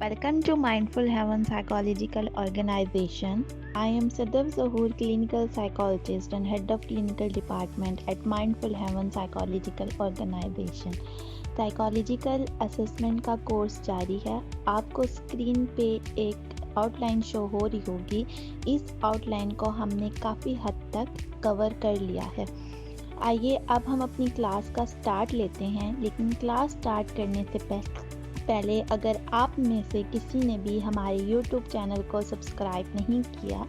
Welcome to Mindful Heaven Psychological Organization. I am Sadaf Zahoor, clinical psychologist and head of clinical department at Mindful Heaven Psychological Organization. Psychological assessment का course जारी है। आपको screen पे एक outline show हो रही होगी। इस आउटलाइन को हमने काफ़ी हद तक कवर कर लिया है। आइए अब हम अपनी क्लास का स्टार्ट लेते हैं, लेकिन क्लास स्टार्ट करने से पहले अगर आप में से किसी ने भी हमारे YouTube चैनल को सब्सक्राइब नहीं किया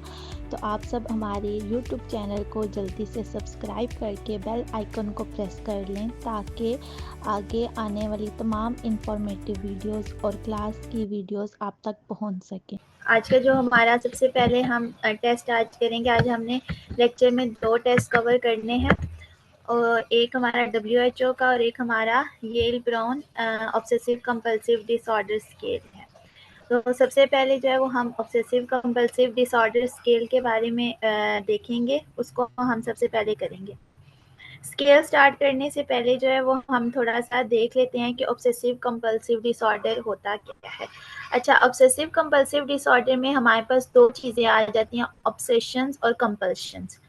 तो आप सब हमारे YouTube चैनल को जल्दी से सब्सक्राइब करके बेल आइकन को प्रेस कर लें ताकि आगे आने वाली तमाम इंफॉर्मेटिव वीडियोस और क्लास की वीडियोस आप तक पहुंच सकें। आज का जो हमारा सबसे पहले हम टेस्ट आज करेंगे। आज हमने लेक्चर में 2 टेस्ट कवर करने हैं और एक हमारा WHO का और एक हमारा Yale Brown obsessive compulsive disorder scale है। तो सबसे पहले जो है वो हम ऑब्सेसिव कंपल्सिव डिसऑर्डर स्केल के बारे में देखेंगे, उसको हम सबसे पहले करेंगे। स्केल स्टार्ट करने से पहले जो है वो हम थोड़ा सा देख लेते हैं कि ऑब्सेसिव कंपल्सिव डिसऑर्डर होता क्या है। अच्छा, ऑब्सेसिव कंपल्सिव डिसऑर्डर में हमारे पास 2 चीज़ें आ जाती हैं, ऑब्सेशंस और कंपल्शंस।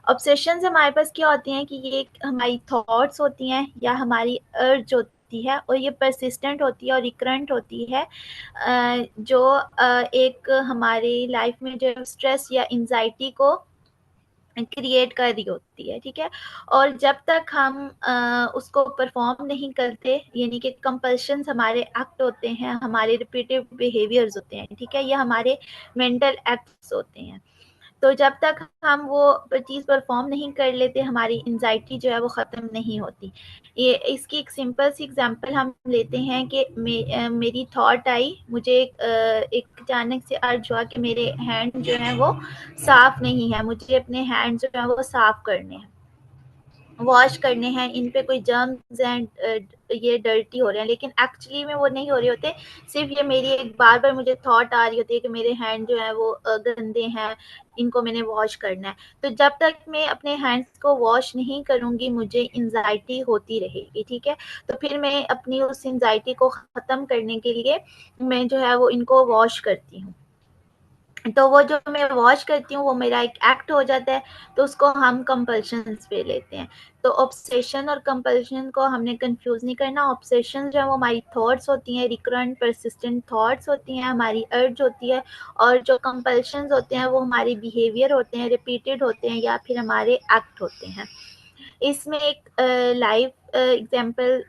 ऑब्सेशंस हमारे पास क्या होती हैं कि ये हमारी थॉट्स होती हैं या हमारी अर्ज होती है और ये परसिस्टेंट होती है और रिकरेंट होती है, जो एक हमारी लाइफ में जो स्ट्रेस या एंजाइटी को क्रिएट कर रही होती है, ठीक है। और जब तक हम उसको परफॉर्म नहीं करते, यानी कि कंपल्शंस हमारे एक्ट होते हैं, हमारे रिपीटेड बिहेवियर्स होते हैं, ठीक है, ये हमारे मेंटल एक्ट्स होते हैं। तो जब तक हम वो चीज़ परफॉर्म नहीं कर लेते, हमारी एंजाइटी जो है वो ख़त्म नहीं होती। ये इसकी एक सिंपल सी एग्जांपल हम लेते हैं कि मेरी थॉट आई, मुझे एक अचानक से अर्ज हुआ कि मेरे हैंड जो है वो साफ़ नहीं है, मुझे अपने हैंड जो है वो साफ़ करने हैं, वॉश करने हैं, इन पे कोई जर्म्स हैं, ये डर्टी हो रहे हैं, लेकिन एक्चुअली में वो नहीं हो रहे होते। सिर्फ ये मेरी एक बार बार मुझे थॉट आ रही होती है कि मेरे हैंड जो है वो गंदे हैं, इनको मैंने वॉश करना है। तो जब तक मैं अपने हैंड्स को वॉश नहीं करूँगी, मुझे एंजाइटी होती रहेगी, ठीक है। तो फिर मैं अपनी उस एंजाइटी को ख़त्म करने के लिए मैं जो है वो इनको वॉश करती हूँ। तो वो जो मैं वॉश करती हूँ वो मेरा एक एक्ट हो जाता है, तो उसको हम कंपल्शंस पे लेते हैं। तो ऑब्सेशन और कंपल्शन को हमने कंफ्यूज नहीं करना। ऑब्सेशन जो है वो हमारी थॉट्स होती हैं, रिकरेंट परसिस्टेंट थॉट्स होती हैं, हमारी अर्ज होती है, और जो कंपल्शंस होते हैं वो हमारे बिहेवियर होते हैं, रिपीटेड होते हैं या फिर हमारे एक्ट होते हैं। इसमें एक लाइव एग्जांपल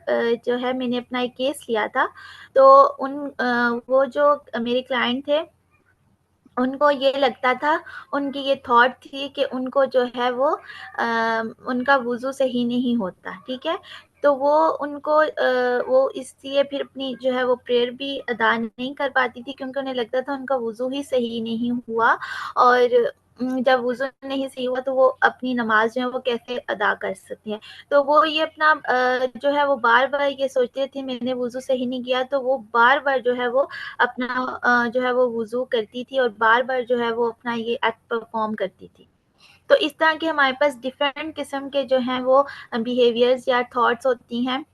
जो है, मैंने अपना एक केस लिया था। तो वो जो मेरे क्लाइंट थे, उनको ये लगता था, उनकी ये थॉट थी कि उनको जो है वो उनका वुज़ू सही नहीं होता, ठीक है। तो वो उनको वो इसलिए फिर अपनी जो है वो प्रेयर भी अदा नहीं कर पाती थी, क्योंकि उन्हें लगता था उनका वुज़ू ही सही नहीं हुआ, और जब वुज़ू नहीं सही हुआ तो वो अपनी नमाज़ जो है वो कैसे अदा कर सकती हैं। तो वो ये अपना जो है वो बार-बार ये सोचते थे, मैंने वुज़ू सही नहीं किया, तो वो बार-बार जो है वो अपना जो है वो वुज़ू करती थी और बार-बार जो है वो अपना ये एक्ट परफ़ॉर्म करती थी। तो इस तरह के हमारे पास डिफ़रेंट किस्म के जो हैं वो बिहेवियर्स या थॉट्स होती हैं।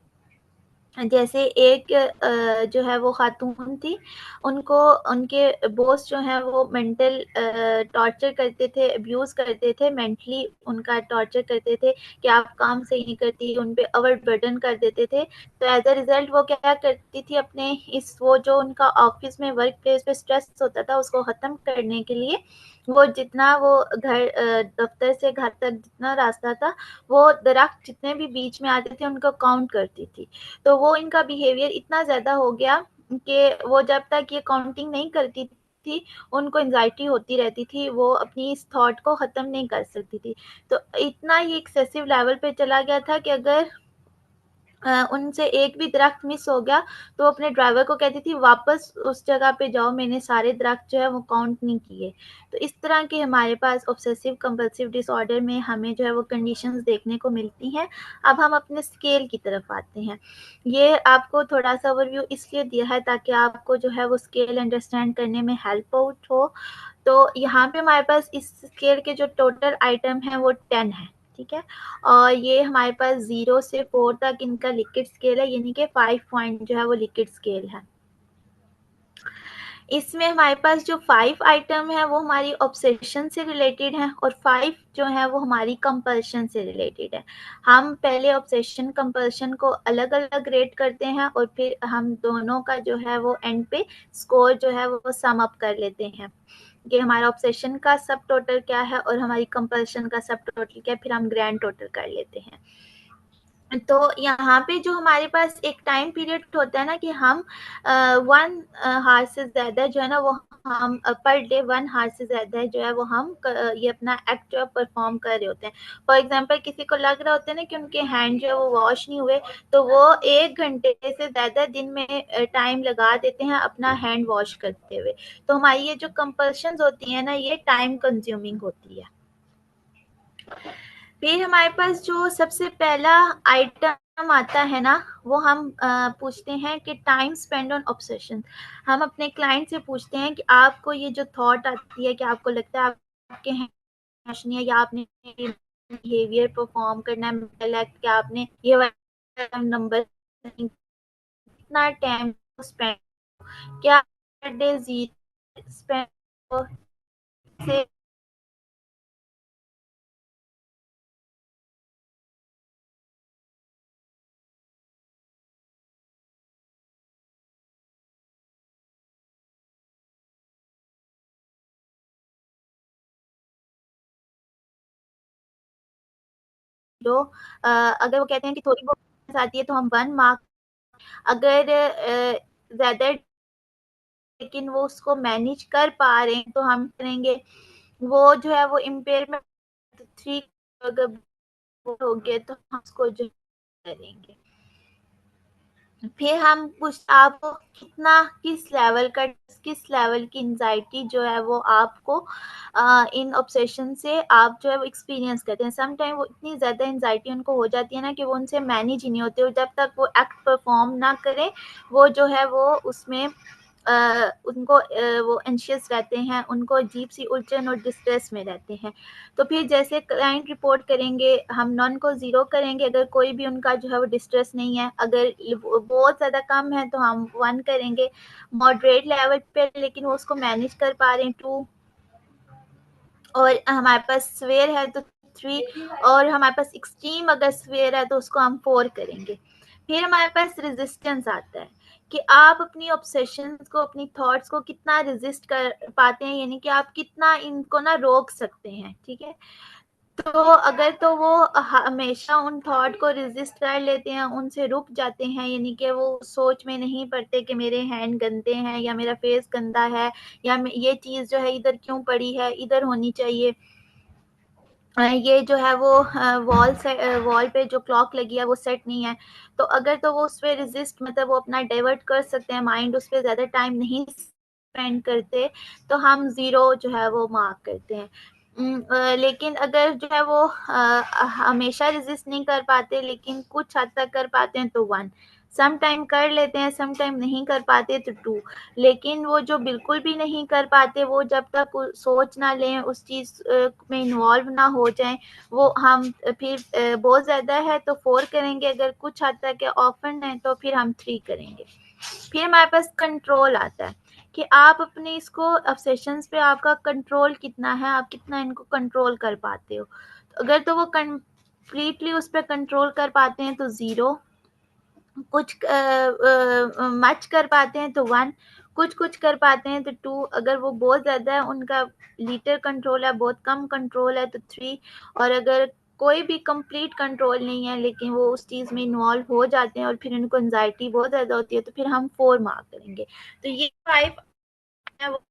जैसे एक जो है वो खातून थी, उनको उनके बॉस जो हैं वो मेंटल टॉर्चर करते थे, अब्यूज़ करते थे, मेंटली उनका टॉर्चर करते थे कि आप काम सही नहीं करती, उन पे ओवरबर्डन कर देते थे। तो एज़ अ रिज़ल्ट वो क्या करती थी, अपने वो जो उनका ऑफ़िस में वर्क प्लेस पे स्ट्रेस होता था, उसको ख़त्म करने के लिए वो जितना वो दफ़्तर से घर तक जितना रास्ता था, वो दरख्त जितने भी बीच में आते थे उनको काउंट करती थी। तो वो इनका बिहेवियर इतना ज़्यादा हो गया कि वो जब तक ये काउंटिंग नहीं करती थी, उनको एंग्ज़ायटी होती रहती थी, वो अपनी इस थॉट को ख़त्म नहीं कर सकती थी। तो इतना ये एक्सेसिव लेवल पे चला गया था कि अगर उनसे एक भी दरख्त मिस हो गया, तो वो अपने ड्राइवर को कहती थी, वापस उस जगह पे जाओ, मैंने सारे दरख्त जो है वो काउंट नहीं किए। तो इस तरह के हमारे पास ऑब्सेसिव कंपल्सिव डिसऑर्डर में हमें जो है वो कंडीशंस देखने को मिलती हैं। अब हम अपने स्केल की तरफ आते हैं। ये आपको थोड़ा-सा ओवरव्यू इसलिए दिया है ताकि आपको जो है वो स्केल अंडरस्टैंड करने में हेल्प आउट हो। तो यहाँ पे हमारे पास इस स्केल के जो टोटल आइटम हैं वो 10 हैं, ठीक है। और ये हमारे पास 0 से 4 तक इनका लिक्विड स्केल है, यानी कि 5 पॉइंट जो है वो लिक्विड स्केल है। इसमें हमारे पास जो 5 आइटम है वो हमारी ऑब्सेशन से रिलेटेड हैं और 5 जो है वो हमारी कंपल्शन से रिलेटेड है। हम पहले ऑब्सेशन कंपल्शन को अलग अलग रेट करते हैं और फिर हम दोनों का जो है वो एंड पे स्कोर जो है वो सम अप कर लेते हैं कि हमारा ऑब्सेशन का सब टोटल क्या है और हमारी कंपल्शन का सब टोटल क्या है, फिर हम ग्रैंड टोटल कर लेते हैं। तो यहाँ पे जो हमारे पास एक टाइम पीरियड होता है ना कि हम 1 हार से ज़्यादा जो है ना वो हम पर डे 1 हार से ज़्यादा जो है वो हम ये अपना एक्ट जो है परफॉर्म कर रहे होते हैं। फॉर एग्जांपल किसी को लग रहा होता है ना कि उनके हैंड जो है वो वॉश नहीं हुए, तो वो 1 घंटे से ज़्यादा दिन में टाइम लगा देते हैं अपना हैंड वॉश करते हुए। तो हमारी ये जो कंपल्शंस होती हैं ना ये टाइम कंज्यूमिंग होती है। फिर हमारे पास जो सबसे पहला आइटम आता है ना वो हम पूछते हैं कि टाइम स्पेंड ऑन ऑब्सेशन। हम अपने क्लाइंट से पूछते हैं कि आपको ये जो थॉट आती है कि आपको लगता है आपके रोशनी है या आपने बिहेवियर परफॉर्म करना है मेंटल एक्ट क्या आपने ये वाला नंबर कितना टाइम स्पेंड क्या डे स्पेंड से जो अगर वो कहते हैं कि थोड़ी बहुत आती है तो हम 1 मार्क, अगर ज़्यादा लेकिन वो उसको मैनेज कर पा रहे हैं तो हम करेंगे। वो जो है वो इम्पेयरमेंट 3 अगर हो गए तो हम उसको जो करेंगे। फिर हम आपको कितना किस लेवल की एंजाइटी जो है वो आपको इन ऑब्सेशन से आप जो है वो एक्सपीरियंस करते हैं। सम टाइम वो इतनी ज़्यादा एंजाइटी उनको हो जाती है ना कि वो उनसे मैनेज ही नहीं होते और जब तक वो एक्ट परफॉर्म ना करें वो जो है वो उसमें उनको वो एंशियस रहते हैं, उनको अजीब सी उलझन और डिस्ट्रेस में रहते हैं। तो फिर जैसे क्लाइंट रिपोर्ट करेंगे हम नॉन को 0 करेंगे अगर कोई भी उनका जो है वो डिस्ट्रेस नहीं है। अगर बहुत ज़्यादा कम है तो हम 1 करेंगे। मॉडरेट लेवल पे लेकिन वो उसको मैनेज कर पा रहे हैं 2 और हमारे पास स्वेयर है तो 3 और हमारे पास एक्सट्रीम अगर स्वेयर है तो उसको हम 4 करेंगे। फिर हमारे पास रेजिस्टेंस आता है कि आप अपनी ऑब्सेशंस को अपनी थॉट्स को कितना रेजिस्ट कर पाते हैं, यानी कि आप कितना इनको ना रोक सकते हैं। ठीक है, तो अगर तो वो हमेशा उन थॉट को रेजिस्ट कर लेते हैं, उनसे रुक जाते हैं, यानी कि वो सोच में नहीं पड़ते कि मेरे हैंड गंदे हैं या मेरा फेस गंदा है या ये चीज़ जो है इधर क्यों पड़ी है, इधर होनी चाहिए। ये जो है वो वॉल पे जो क्लॉक लगी है वो सेट नहीं है। तो अगर तो वो उस पे रेजिस्ट मतलब वो अपना डाइवर्ट कर सकते हैं, माइंड उस पे ज़्यादा टाइम नहीं स्पेंड करते तो हम 0 जो है वो मार्क करते हैं। लेकिन अगर जो है वो हमेशा रेजिस्ट नहीं कर पाते लेकिन कुछ हद तक कर पाते हैं तो 1, सम टाइम कर लेते हैं, सम टाइम नहीं कर पाते तो 2। लेकिन वो जो बिल्कुल भी नहीं कर पाते वो जब तक सोच ना लें उस चीज़ में इन्वॉल्व ना हो जाएं, वो हम फिर बहुत ज़्यादा है तो 4 करेंगे, अगर कुछ हद तक है ऑफन है तो फिर हम 3 करेंगे। फिर हमारे पास कंट्रोल आता है कि आप अपने इसको ऑब्सेशंस पे आपका कंट्रोल कितना है, आप कितना इनको कंट्रोल कर पाते हो। तो अगर तो वो कंप्लीटली उस पर कंट्रोल कर पाते हैं तो 0, कुछ मच कर पाते हैं तो 1, कुछ कर पाते हैं तो 2, अगर वो बहुत ज़्यादा है उनका लीटर कंट्रोल है, बहुत कम कंट्रोल है तो 3, और अगर कोई भी कंप्लीट कंट्रोल नहीं है लेकिन वो उस चीज़ में इन्वॉल्व हो जाते हैं और फिर उनको एंजाइटी बहुत ज़्यादा होती है तो फिर हम 4 मार्क करेंगे। तो ये 5 है वो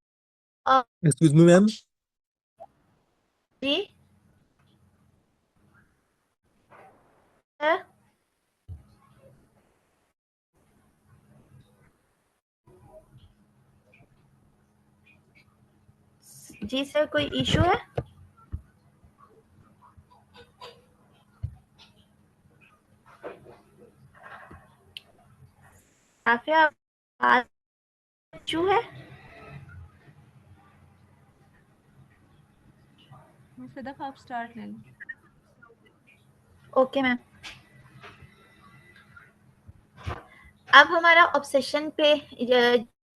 एक्सक्यूज मी मैम। जी सर, जी सर, कोई इशू है? या फिर आवाज इशू है? सदफ आप स्टार्ट ले लो। Okay ma'am. अब हमारा ऑब्सेशन पे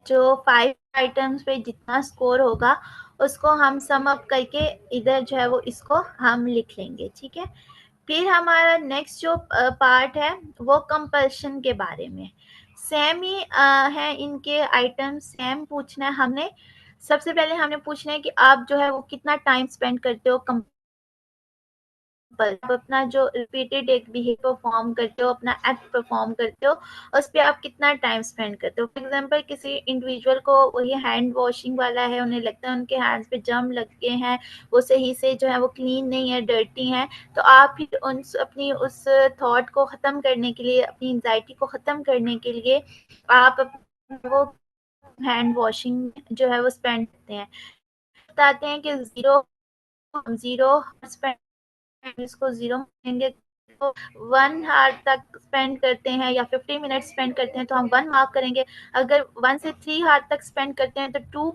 जो 5 आइटम्स पे जितना स्कोर होगा उसको हम सम अप करके इधर जो है वो इसको हम लिख लेंगे, ठीक है। फिर हमारा नेक्स्ट जो पार्ट है वो कंपल्शन के बारे में, सेम ही है इनके आइटम, सेम पूछना है हमने। सबसे पहले हमने पूछना है कि आप जो है वो कितना टाइम स्पेंड करते हो आप अपना जो रिपीटेड एक बिहेवियर परफॉर्म करते हो, अपना एक्ट परफॉर्म करते हो, उस पर आप कितना टाइम स्पेंड करते हो। फॉर एग्जांपल किसी इंडिविजुअल को वही हैंड वॉशिंग वाला है, उन्हें लगता है उनके हैंड्स पे जर्म लग गए हैं, वो सही से जो है वो क्लीन नहीं है, डर्टी हैं, तो आप फिर उन अपनी उस थॉट को ख़त्म करने के लिए, अपनी एंजाइटी को ख़त्म करने के लिए आप वो हैंड वॉशिंग जो है वो स्पेंड करते हैं। बताते हैं कि ज़ीरो स्पेंड, इसको 0 मानेंगे तो 1 आवर तक स्पेंड करते हैं या 50 मिनट स्पेंड करते हैं तो हम 1 मार्क करेंगे। अगर 1 से 3 आवर तक स्पेंड करते हैं तो 2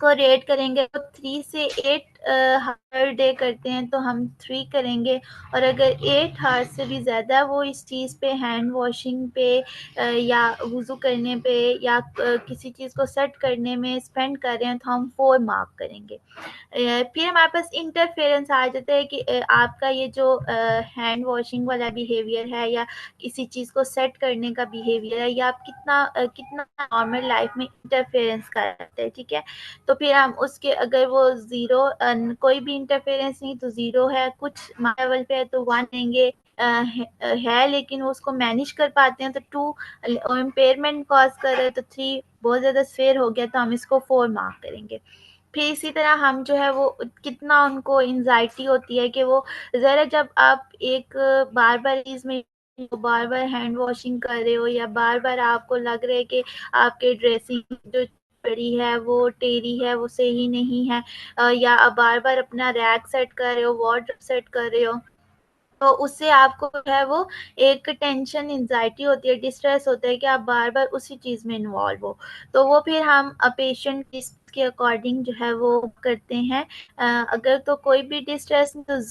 को रेट करेंगे। तो 3 से 8 हर डे करते हैं तो हम 3 करेंगे। और अगर 8 आवर से भी ज़्यादा वो इस चीज़ पे, हैंड वॉशिंग पे या वुज़ू करने पे या किसी चीज़ को सेट करने में स्पेंड कर रहे हैं तो हम 4 मार्क करेंगे। फिर हमारे पास इंटरफेरेंस आ जाता है कि आपका ये जो हैंड वॉशिंग वाला बिहेवियर है या किसी चीज़ को सेट करने का बिहेवियर है, या आप कितना नॉर्मल लाइफ में इंटरफेरेंस करते हैं, ठीक है। तो फिर हम उसके, अगर वो 0 कोई भी इंटरफेरेंस नहीं तो 0 है, कुछ लेवल पे है तो 1 देंगे, है लेकिन वो उसको मैनेज कर पाते हैं तो 2, इम्पेयरमेंट कॉज कर रहे हैं तो 3, बहुत ज़्यादा स्वेयर हो गया तो हम इसको 4 मार्क करेंगे। फिर इसी तरह हम जो है वो कितना उनको एंजाइटी होती है कि वो ज़रा, जब आप एक बार-बार इसमें बार-बार हैंड वॉशिंग कर रहे हो या बार-बार आपको लग रहा है कि आपके ड्रेसिंग जो पड़ी है वो टेढ़ी है, वो सही नहीं है, या आप बार-बार अपना रैक सेट कर रहे हो, वार्डरोब सेट कर रहे हो, तो उससे आपको जो है वो एक टेंशन, एंजाइटी होती है, डिस्ट्रेस होता है कि आप बार-बार उसी चीज़ में इन्वॉल्व हो। तो वो फिर हम पेशेंट के अकॉर्डिंग जो है वो करते हैं। अगर तो कोई भी डिस्ट्रेस तो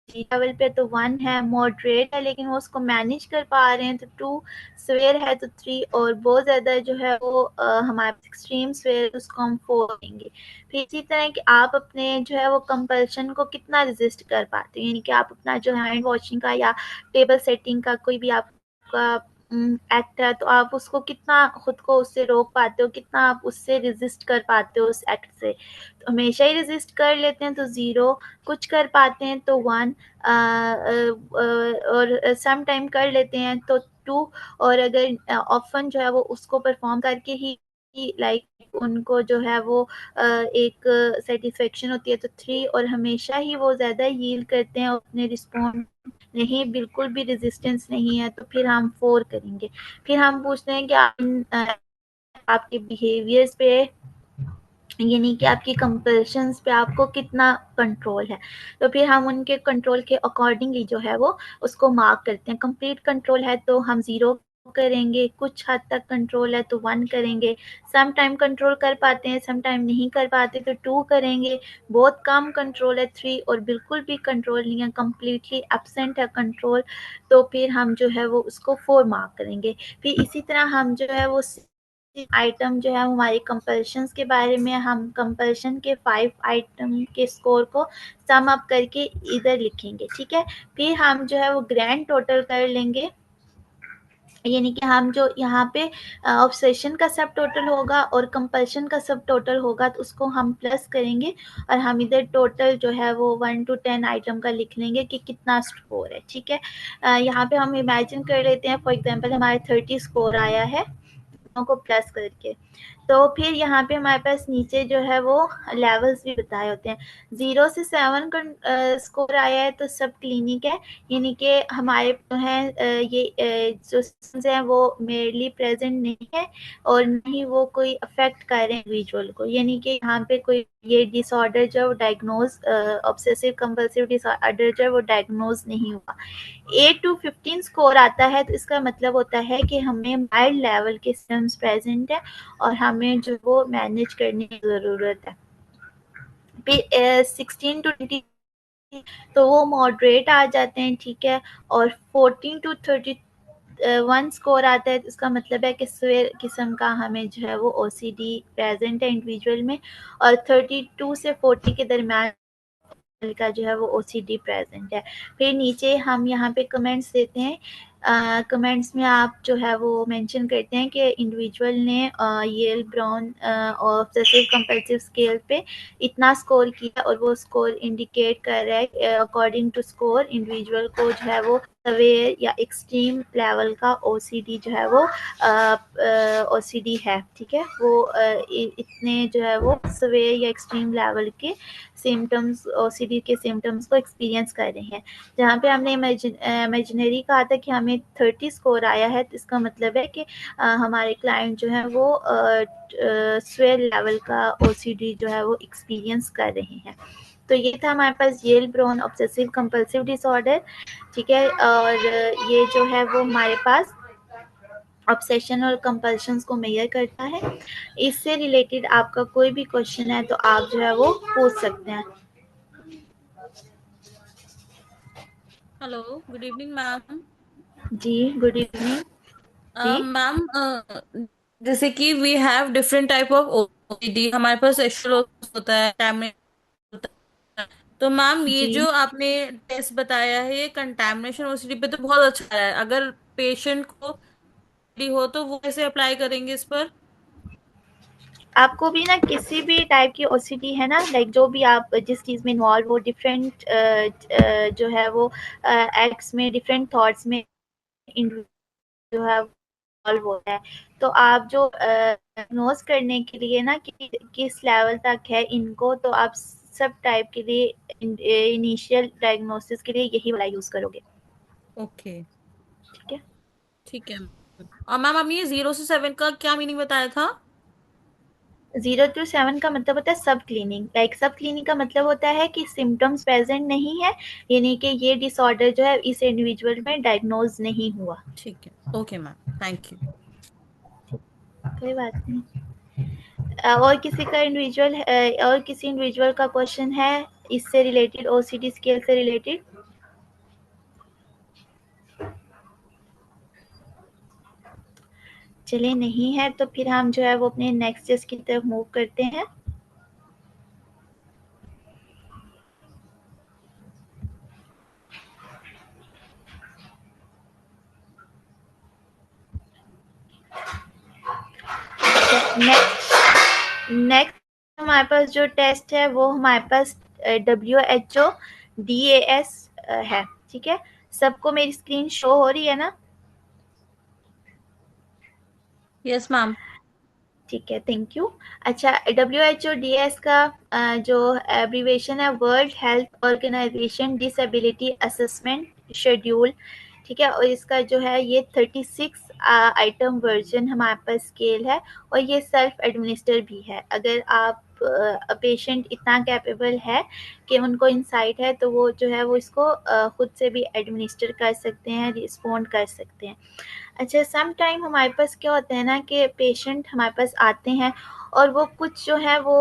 लेवल पे तो 1 है, मॉडरेट है लेकिन वो उसको मैनेज कर पा रहे हैं तो 2, स्वेयर है तो 3, और बहुत ज़्यादा जो है वो हमारे एक्सट्रीम स्वेयर उसको हम 4 देंगे। फिर इसी तरह कि आप अपने जो है वो कंपल्शन को कितना रेजिस्ट कर पाते हैं, यानी कि आप अपना जो हैंड वॉशिंग का या टेबल सेटिंग का कोई भी आपका एक्ट है तो आप उसको कितना खुद को उससे रोक पाते हो, कितना आप उससे रेजिस्ट कर पाते हो उस एक्ट से। तो हमेशा ही रेजिस्ट कर लेते हैं तो 0, कुछ कर पाते हैं तो 1, और सम टाइम कर लेते हैं तो 2, और अगर ऑफ़न जो है वो उसको परफॉर्म करके ही लाइक उनको जो है वो एक सेटिस्फेक्शन होती है तो 3, और हमेशा ही वो ज़्यादा यील्ड करते हैं, अपने रिस्पॉन्ड नहीं, बिल्कुल भी रेजिस्टेंस नहीं है तो फिर हम 4 करेंगे। फिर हम पूछते हैं कि आपके बिहेवियर्स पे, यानी कि आपकी कंपल्शंस पे आपको कितना कंट्रोल है। तो फिर हम उनके कंट्रोल के अकॉर्डिंगली जो है वो उसको मार्क करते हैं। कंप्लीट कंट्रोल है तो हम 0 करेंगे, कुछ हद तक कंट्रोल है तो 1 करेंगे, सम टाइम कंट्रोल कर पाते हैं, सम टाइम नहीं कर पाते तो 2 करेंगे, बहुत कम कंट्रोल है 3, और बिल्कुल भी कंट्रोल नहीं है, कंप्लीटली एब्सेंट है कंट्रोल, तो फिर हम जो है वो उसको 4 मार्क करेंगे। फिर इसी तरह हम जो है वो आइटम जो है हमारे कंपल्शंस के बारे में, हम कंपल्शन के 5 आइटम के स्कोर को सम अप करके इधर लिखेंगे, ठीक है। फिर हम जो है वो ग्रैंड टोटल कर लेंगे, यानी कि हम जो यहाँ पे ऑब्सेशन का सब टोटल होगा और कंपल्शन का सब टोटल होगा तो उसको हम प्लस करेंगे, और हम इधर टोटल जो है वो 1 to 10 आइटम का लिख लेंगे कि कितना स्कोर है, ठीक है। यहाँ पे हम इमेजिन कर लेते हैं, फॉर एग्जांपल हमारे 30 स्कोर आया है को प्लस करके, तो फिर यहाँ पे हमारे पास नीचे जो है वो लेवल्स भी बताए होते हैं। 0 से 7 का स्कोर आया है तो सब क्लिनिक है, यानी कि हमारे जो है ये जो symptoms हैं वो मेरली प्रेजेंट नहीं है और न ही वो कोई अफेक्ट कर रहे हैं इंडिविजुअल को, यानी कि यहाँ पे कोई ये डिसऑर्डर जो डायग्नोज, ऑब्सेसिव कंपल्सिव डिसऑर्डर जो वो डायग्नोज नहीं हुआ। 8 to 15 स्कोर आता है तो इसका मतलब होता है कि हमें माइल्ड लेवल के सिम्टम्स प्रेजेंट है और हमें जो वो मैनेज करने की ज़रूरत है। फिर 16 to 20 तो वो मॉडरेट आ जाते हैं, ठीक है, और 14 to 30 1 स्कोर आता है तो इसका मतलब है कि स्वेयर किस्म का हमें जो है वो ओसीडी प्रेजेंट है इंडिविजुअल में, और 32 से 40 के दरमियान का जो है वो ओसीडी प्रेजेंट है। फिर नीचे हम यहाँ पे कमेंट्स देते हैं। कमेंट्स में आप जो है वो मेंशन करते हैं कि इंडिविजुअल ने Yale Brown obsessive compulsive scale पे इतना स्कोर किया और वो स्कोर इंडिकेट कर रहा है अकॉर्डिंग टू स्कोर इंडिविजुअल को जो है वो सवेयर या एक्सट्रीम लेवल का ओसीडी जो है वो ओसीडी है। ठीक है, वो इतने जो है वो सवेयर या एक्सट्रीम लेवल के सिम्टम्स ओसीडी के सिम्टम्स को एक्सपीरियंस कर रहे हैं। जहाँ पे हमने इमेजिनरी कहा था कि हमें 30 स्कोर आया है, तो इसका मतलब है कि हमारे क्लाइंट जो है वो स्वेयर लेवल का ओसीडी जो है वो एक्सपीरियंस कर रहे हैं। तो ये था हमारे पास Yale Brown obsessive compulsive disorder. ठीक है, और ये जो है वो हमारे पास ऑब्सेशन और कंपल्शंस को मेजर करता है। इससे रिलेटेड आपका कोई भी क्वेश्चन है तो आप जो है वो पूछ सकते हैं। Hello, good evening ma'am. जी गुड इवनिंग। जी मैम, जैसे कि we have different type of OCD, हमारे पास एशोलोसिस होता है, होता है। तो मैम, ये जी जो आपने टेस्ट बताया है ये कंटैमिनेशन ओसीडी पे तो बहुत अच्छा है। अगर पेशेंट को OCD हो तो वो कैसे अप्लाई करेंगे इस पर? आपको भी ना किसी भी टाइप की ओसीडी है ना, लाइक जो भी आप जिस चीज़ में इन्वॉल्व हो, डिफरेंट जो है वो एक्ट्स में, डिफरेंट थॉट्स में जो है इन्वॉल्व होता है, तो आप जो डायग्नोज करने के लिए ना कि किस लेवल तक है इनको, तो आप सब टाइप के लिए इनिशियल डायग्नोसिस के लिए यही वाला यूज़ करोगे। ओके, ठीक है। ठीक है। और मैम, आपने ये 0 से 7 का क्या मीनिंग बताया था? 0 to 7 का मतलब होता है सब क्लीनिंग। लाइक सब क्लीनिंग का मतलब होता है कि सिम्टम्स प्रेजेंट नहीं है, यानी कि ये डिसऑर्डर जो है इस इंडिविजुअल में डायग्नोज नहीं हुआ। ठीक है, ओके मैम, थैंक यू। कोई बात नहीं। और किसी का इंडिविजुअल और किसी इंडिविजुअल का क्वेश्चन है इससे रिलेटेड, ओसीडी स्केल से रिलेटेड? चलिए नहीं है तो फिर हम जो है वो अपने नेक्स्ट टेस्ट की तरफ मूव करते हैं। नेक्स्ट हमारे पास जो टेस्ट है वो हमारे पास WHO DAS है। ठीक है, सबको मेरी स्क्रीन शो हो रही है ना? Yes ma'am. ठीक है, थैंक यू। अच्छा, WHO DAS का जो एब्रीवेशन है, World Health Organization Disability Assessment Schedule. ठीक है, और इसका जो है ये 36 आइटम वर्जन हमारे पास स्केल है, और ये सेल्फ एडमिनिस्टर भी है। अगर आप पेशेंट इतना कैपेबल है कि उनको इंसाइट है तो वो जो है वो इसको खुद से भी एडमिनिस्टर कर सकते हैं, रिस्पॉन्ड कर सकते हैं। अच्छा, सम टाइम हमारे पास क्या होता है ना कि पेशेंट हमारे पास आते हैं और वो कुछ जो है वो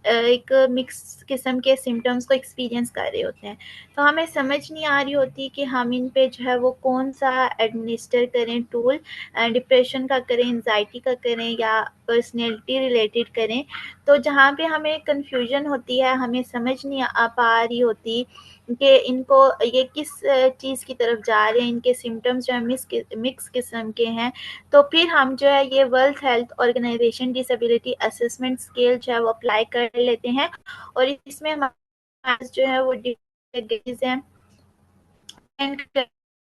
एक मिक्स किस्म के सिम्टम्स को एक्सपीरियंस कर रहे होते हैं, तो हमें समझ नहीं आ रही होती कि हम इन पे जो है वो कौन सा एडमिनिस्टर करें टूल। डिप्रेशन का करें, एंजाइटी का करें, या पर्सनैलिटी रिलेटेड करें। तो जहाँ पे हमें कन्फ्यूजन होती है, हमें समझ नहीं आ पा रही होती कि इनको ये किस चीज़ की तरफ जा रहे हैं, इनके सिम्टम्स जो है मिक्स किस्म के हैं, तो फिर हम जो है ये World Health Organization Disability Assessment Scale जो है वो अप्लाई कर लेते हैं, और इसमें हमारे पास जो है वो डिग्रीज हैं,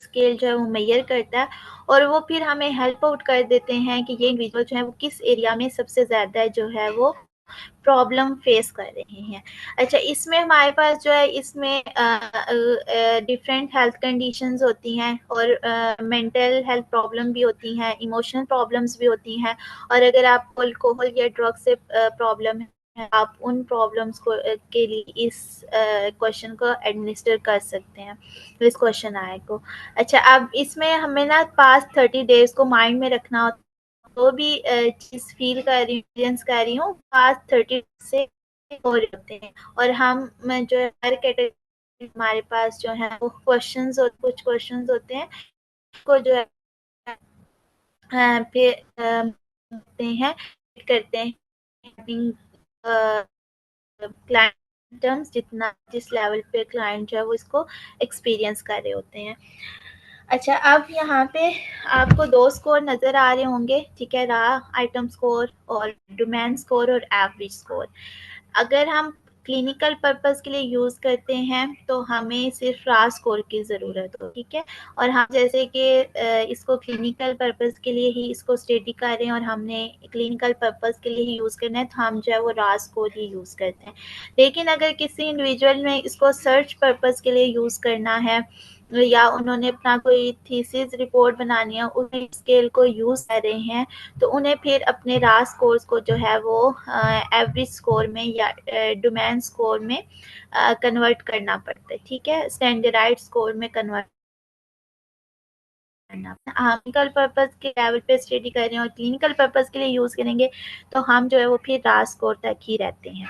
स्केल जो है वो मेजर करता है, और वो फिर हमें हेल्प आउट कर देते हैं कि ये इंडिविजुअल जो है वो किस एरिया में सबसे ज़्यादा जो है वो प्रॉब्लम फेस कर रहे हैं। अच्छा, इसमें हमारे पास जो है इसमें डिफरेंट हेल्थ कंडीशंस होती हैं, और मेंटल हेल्थ प्रॉब्लम भी होती हैं, इमोशनल प्रॉब्लम्स भी होती हैं, और अगर आपको अल्कोहल या ड्रग से प्रॉब्लम है, आप उन प्रॉब्लम्स को के लिए इस क्वेश्चन को एडमिनिस्टर कर सकते हैं, इस क्वेश्चन आए को। अच्छा, अब इसमें हमें ना पास्ट 30 डेज को माइंड में रखना होता है। जो भी चीज़ फील कर रही हूँ, एक्सपीरियंस कर रही हूँ, पास्ट 30 से हो रहे होते हैं, और हम जो है हर कैटेगरी, हमारे पास जो है वो कुछ क्वेश्चंस होते हैं को जो है फिर करते हैं क्लाइंट टर्म्स, जिस लेवल पे क्लाइंट जो है वो इसको एक्सपीरियंस कर रहे होते हैं। अच्छा, अब यहाँ पे आपको 2 स्कोर नज़र आ रहे होंगे, ठीक है, रा आइटम स्कोर और डोमेन स्कोर और एवरेज स्कोर। अगर हम क्लिनिकल पर्पस के लिए यूज़ करते हैं तो हमें सिर्फ रा स्कोर की ज़रूरत हो, ठीक है। और हम जैसे कि इसको क्लिनिकल पर्पस के लिए ही इसको स्टडी कर रहे हैं और हमने क्लिनिकल पर्पस के लिए ही यूज़ करना है, तो हम जो है वो रा स्कोर ही यूज़ करते हैं। लेकिन अगर किसी इंडिविजुअल में इसको सर्च पर्पस के लिए यूज़ करना है या उन्होंने अपना कोई थीसिस रिपोर्ट बनानी है, उन्हें स्केल को यूज़ कर रहे हैं, तो उन्हें फिर अपने रा स्कोर्स को जो है वो एवरेज स्कोर में या डोमेन स्कोर में कन्वर्ट करना पड़ता है, ठीक है, स्टैंडर्डाइज्ड स्कोर में कन्वर्ट करना। क्लिनिकल पर्पस के लेवल पे स्टडी कर रहे हैं और क्लिनिकल पर्पस के लिए यूज़ करेंगे तो हम जो है वो फिर रा स्कोर तक ही रहते हैं।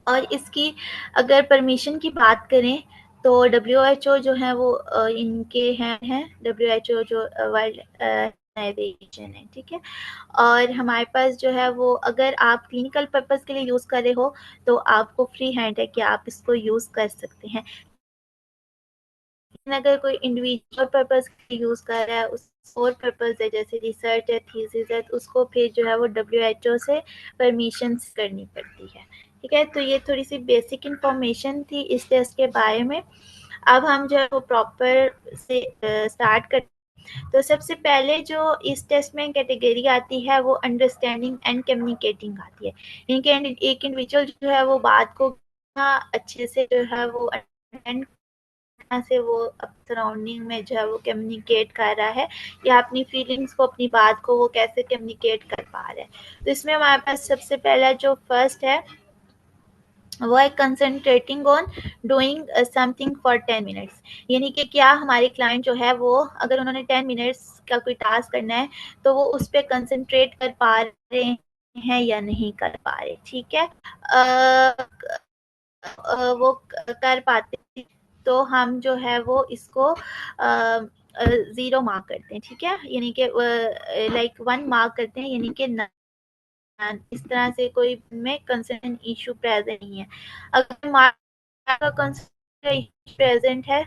और इसकी अगर परमिशन की बात करें तो WHO जो है वो इनके हैं WHO जो वर्ल्ड ऑर्गेनाइजेशन है, ठीक है। और हमारे पास जो है वो अगर आप क्लिनिकल पर्पस के लिए यूज़ कर रहे हो तो आपको फ्री हैंड है कि आप इसको यूज़ कर सकते हैं। लेकिन अगर कोई इंडिविजुअल पर्पस के लिए यूज़ कर रहा है, उस और पर्पस है जैसे रिसर्च है, थीसिस है, तो उसको फिर जो है वो WHO से परमिशन करनी पड़ती है, ठीक है। तो ये थोड़ी सी बेसिक इंफॉर्मेशन थी इस टेस्ट के बारे में। अब हम जो है वो प्रॉपर से स्टार्ट करते हैं। तो सबसे पहले जो इस टेस्ट में कैटेगरी आती है वो अंडरस्टैंडिंग एंड कम्युनिकेटिंग आती है। इनके एक इंडिविजुअल जो है वो बात को अच्छे से जो है वो अंडरस्टैंड से वो सराउंडिंग में जो है वो कम्युनिकेट कर रहा है या अपनी फीलिंग्स को, अपनी बात को वो कैसे कम्युनिकेट कर पा रहा है। तो इसमें हमारे पास सबसे पहला जो फर्स्ट है वो है concentrating on doing something for 10 minutes, यानी कि क्या हमारे क्लाइंट जो है वो अगर उन्होंने 10 मिनट्स का कोई टास्क करना है तो वो उस पर कंसंट्रेट कर पा रहे हैं या नहीं कर पा रहे, ठीक है। वो कर पाते तो हम जो है वो इसको 0 मार्क करते हैं, ठीक है, यानी कि लाइक 1 मार्क करते हैं, यानी कि इस तरह से कोई में कंसर्न इशू प्रेजेंट नहीं है। अगर मार्क का कंसर्न प्रेजेंट है,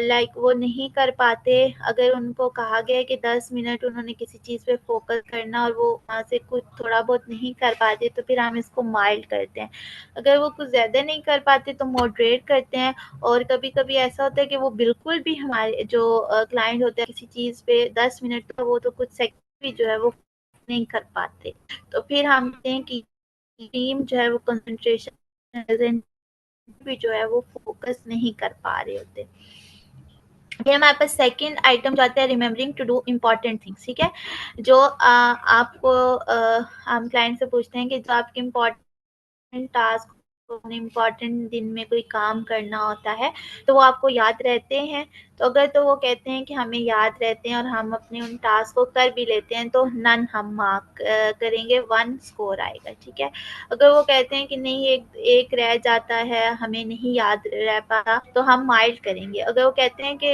लाइक वो नहीं कर पाते, अगर उनको कहा गया है कि 10 मिनट उन्होंने किसी चीज़ पे फोकस करना और वो वहाँ से कुछ थोड़ा बहुत नहीं कर पाते तो फिर हम इसको माइल्ड करते हैं। अगर वो कुछ ज़्यादा नहीं कर पाते तो मॉडरेट करते हैं। और कभी कभी ऐसा होता है कि वो बिल्कुल भी हमारे जो क्लाइंट होते हैं किसी चीज़ पे 10 मिनट तो वो तो कुछ सेकंड भी जो है वो नहीं कर पाते, तो फिर हम कहते हैं कि टीम जो है वो कंसंट्रेशन भी जो है वो फोकस नहीं कर पा रहे होते। फिर हमारे पास सेकंड आइटम जाता है remembering to do important things, ठीक है। जो आपको हम क्लाइंट से पूछते हैं कि जो आपके इम्पोर्टेंट टास्क, इम्पोर्टेंट दिन में कोई काम करना होता है तो वो आपको याद रहते हैं। तो अगर तो वो कहते हैं कि हमें याद रहते हैं और हम अपने उन टास्क को कर भी लेते हैं तो नन हम मार्क करेंगे, 1 स्कोर आएगा, ठीक है। अगर वो कहते हैं कि नहीं एक रह जाता है, हमें नहीं याद रह पाता, तो हम माइल्ड करेंगे। अगर वो कहते हैं कि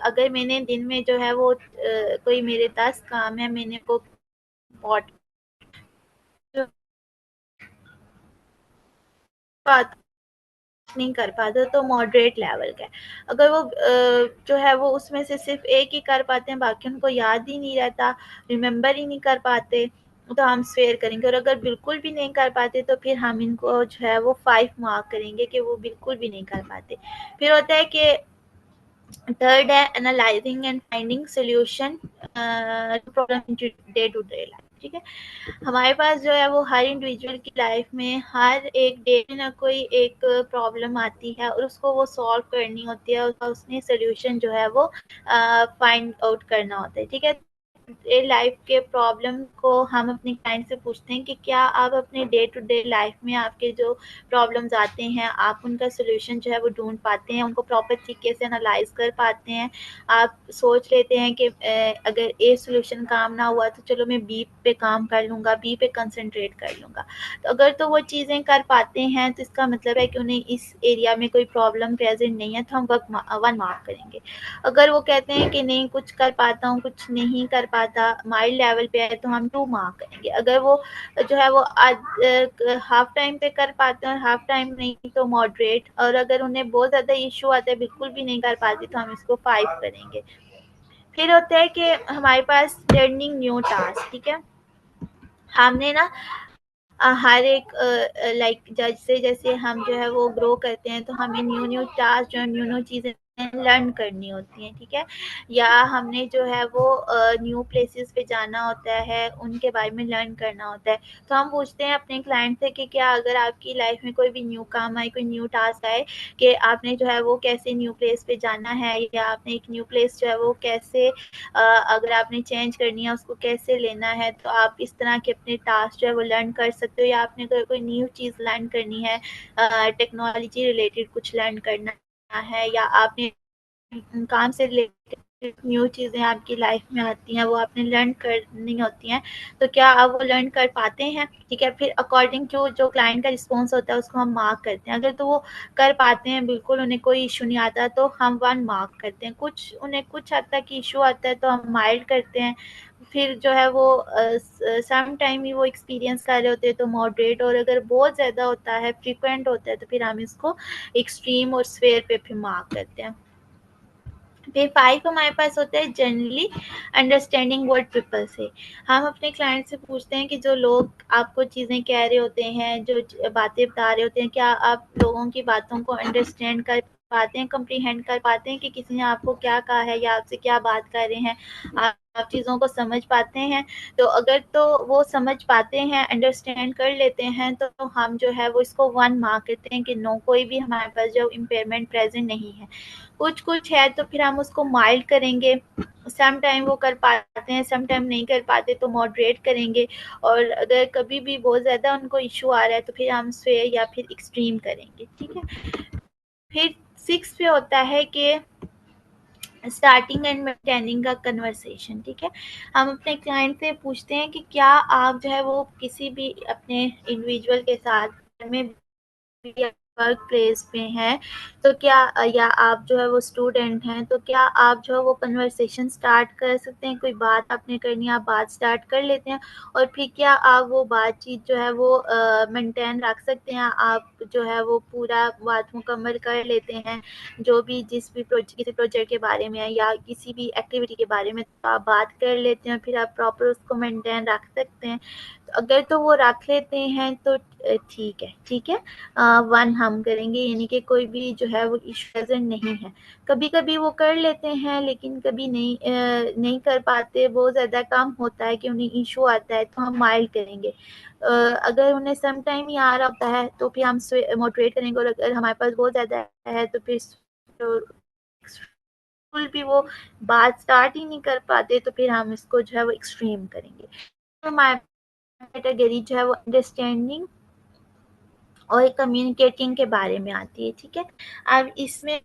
अगर मैंने दिन में जो है वो कोई मेरे 10 काम है, मैंने को बात नहीं कर पाते तो मॉडरेट लेवल का है। अगर वो जो है वो उसमें से सिर्फ एक ही कर पाते हैं, बाकी उनको याद ही नहीं रहता, रिमेम्बर ही नहीं कर पाते, तो हम स्वेयर करेंगे। और अगर बिल्कुल भी नहीं कर पाते तो फिर हम इनको जो है वो 5 मार्क करेंगे कि वो बिल्कुल भी नहीं कर पाते। फिर होता है कि थर्ड है analysing and finding solution problem day to day life, ठीक है। हमारे पास जो है वो हर इंडिविजुअल की लाइफ में हर एक डे में ना कोई एक प्रॉब्लम आती है और उसको वो सॉल्व करनी होती है, उसका उसने सोल्यूशन जो है वो फाइंड आउट करना होता है, ठीक है। डे लाइफ के प्रॉब्लम को हम अपने क्लाइंट से पूछते हैं कि क्या आप अपने डे टू डे लाइफ में आपके जो प्रॉब्लम्स आते हैं आप उनका सोल्यूशन जो है वो ढूंढ पाते हैं, उनको प्रॉपर तरीके से एनालाइज कर पाते हैं। आप सोच लेते हैं कि अगर ए सोल्यूशन काम ना हुआ तो चलो मैं बी पे काम कर लूँगा, बी पे कंसंट्रेट कर लूँगा। तो अगर तो वो चीज़ें कर पाते हैं तो इसका मतलब है कि उन्हें इस एरिया में कोई प्रॉब्लम प्रेजेंट नहीं है, तो हम 1 मार्क करेंगे। अगर वो कहते हैं कि नहीं कुछ कर पाता हूँ, कुछ नहीं कर पाता, माइल्ड लेवल पे है, तो हम 2 मार्क करेंगे। अगर वो जो है वो हाफ टाइम पे कर पाते हैं और हाफ टाइम नहीं तो मॉडरेट, और अगर उन्हें बहुत ज़्यादा इश्यू आता है बिल्कुल भी नहीं कर पाती तो हम इसको 5 करेंगे। फिर होता है कि हमारे पास लर्निंग न्यू टास्क, ठीक है। हमने ना हर एक लाइक जैसे जैसे हम जो है वो ग्रो करते हैं तो हमें न्यू न्यू टास्क जो न्यू न्यू चीज़ें लर्न करनी होती हैं, ठीक है। या हमने जो है वो न्यू प्लेसेस पे जाना होता है, उनके बारे में लर्न करना होता है। तो हम पूछते हैं अपने क्लाइंट से कि क्या अगर आपकी लाइफ में कोई भी न्यू काम आए, कोई न्यू टास्क आए, कि आपने जो है वो कैसे न्यू प्लेस पे जाना है, या आपने एक न्यू प्लेस जो है वो कैसे अगर आपने चेंज करनी है उसको कैसे लेना है, तो आप इस तरह के अपने टास्क जो है वो लर्न कर सकते हो। या आपने अगर कोई न्यू चीज़ लर्न करनी है, टेक्नोलॉजी रिलेटेड कुछ लर्न करना है, या आपने काम से रिलेटेड न्यू चीज़ें आपकी लाइफ में आती हैं वो आपने लर्न करनी होती हैं, तो क्या आप वो लर्न कर पाते हैं, ठीक है। फिर अकॉर्डिंग टू जो क्लाइंट का रिस्पॉन्स होता है उसको हम मार्क करते हैं। अगर तो वो कर पाते हैं, बिल्कुल उन्हें कोई इशू नहीं आता, तो हम 1 मार्क करते हैं। उन्हें कुछ हद तक इशू आता है तो हम माइल्ड करते हैं। फिर जो है वो सम टाइम ही वो एक्सपीरियंस कर रहे होते हैं तो मॉडरेट, और अगर बहुत ज़्यादा होता है, फ्रीक्वेंट होता है, तो फिर हम इसको एक्सट्रीम और स्फेयर पे फिर मार्क करते हैं। फिर 5 हमारे पास होता है जनरली अंडरस्टैंडिंग व्हाट पीपल से। हम अपने क्लाइंट से पूछते हैं कि जो लोग आपको चीज़ें कह रहे होते हैं, जो बातें बता रहे होते हैं, क्या आप लोगों की बातों को अंडरस्टैंड कर पाते हैं, कम्प्रीहेंड कर पाते हैं कि किसी ने आपको क्या कहा है या आपसे क्या बात कर रहे हैं, आप चीज़ों को समझ पाते हैं। तो अगर तो वो समझ पाते हैं, अंडरस्टैंड कर लेते हैं, तो हम जो है वो इसको 1 मार्क करते हैं कि नो, कोई भी हमारे पास जो इम्पेयरमेंट प्रेजेंट नहीं है। कुछ है तो फिर हम उसको माइल्ड करेंगे, सम टाइम वो कर पाते हैं, सम टाइम नहीं कर पाते तो मॉडरेट करेंगे, और अगर कभी भी बहुत ज़्यादा उनको इशू आ रहा है तो फिर हम स्वेयर या फिर एक्सट्रीम करेंगे, ठीक है। फिर 6 पे होता है कि स्टार्टिंग एंड मेंटेनिंग का कन्वर्सेशन, ठीक है। हम अपने क्लाइंट से पूछते हैं कि क्या आप जो है वो किसी भी अपने इंडिविजुअल के साथ में वर्क प्लेस पे हैं, तो क्या या आप जो है वो स्टूडेंट हैं, तो क्या आप जो है वो कन्वर्सेशन स्टार्ट कर सकते हैं। कोई बात आपने करनी है, आप बात स्टार्ट कर लेते हैं, और फिर क्या आप वो बातचीत जो है वो मेंटेन रख सकते हैं। आप जो है वो पूरा बात मुकम्मल कर लेते हैं, जो भी जिस भी किसी प्रोजेक्ट के बारे में है या किसी भी एक्टिविटी के बारे में, तो आप बात कर लेते हैं, फिर आप प्रॉपर उसको मेंटेन रख सकते हैं। तो अगर तो वो रख लेते हैं तो ठीक है, ठीक है। 1 हम करेंगे, यानी कि कोई भी जो है वो इशू प्रेजेंट नहीं है। कभी कभी वो कर लेते हैं लेकिन कभी नहीं कर पाते, बहुत ज़्यादा काम होता है कि उन्हें इशू आता है, तो हम माइल्ड करेंगे। अगर उन्हें सम टाइम ही आ रहा होता है तो फिर हम मोटिवेट करेंगे, और अगर हमारे पास बहुत ज़्यादा है तो फिर बिल्कुल भी वो बात स्टार्ट ही नहीं कर पाते तो फिर हम इसको जो है वो एक्सट्रीम करेंगे। तो हमारे कैटेगरी जो है वो अंडरस्टैंडिंग और कम्युनिकेटिंग के बारे में आती है, ठीक है। अब इसमें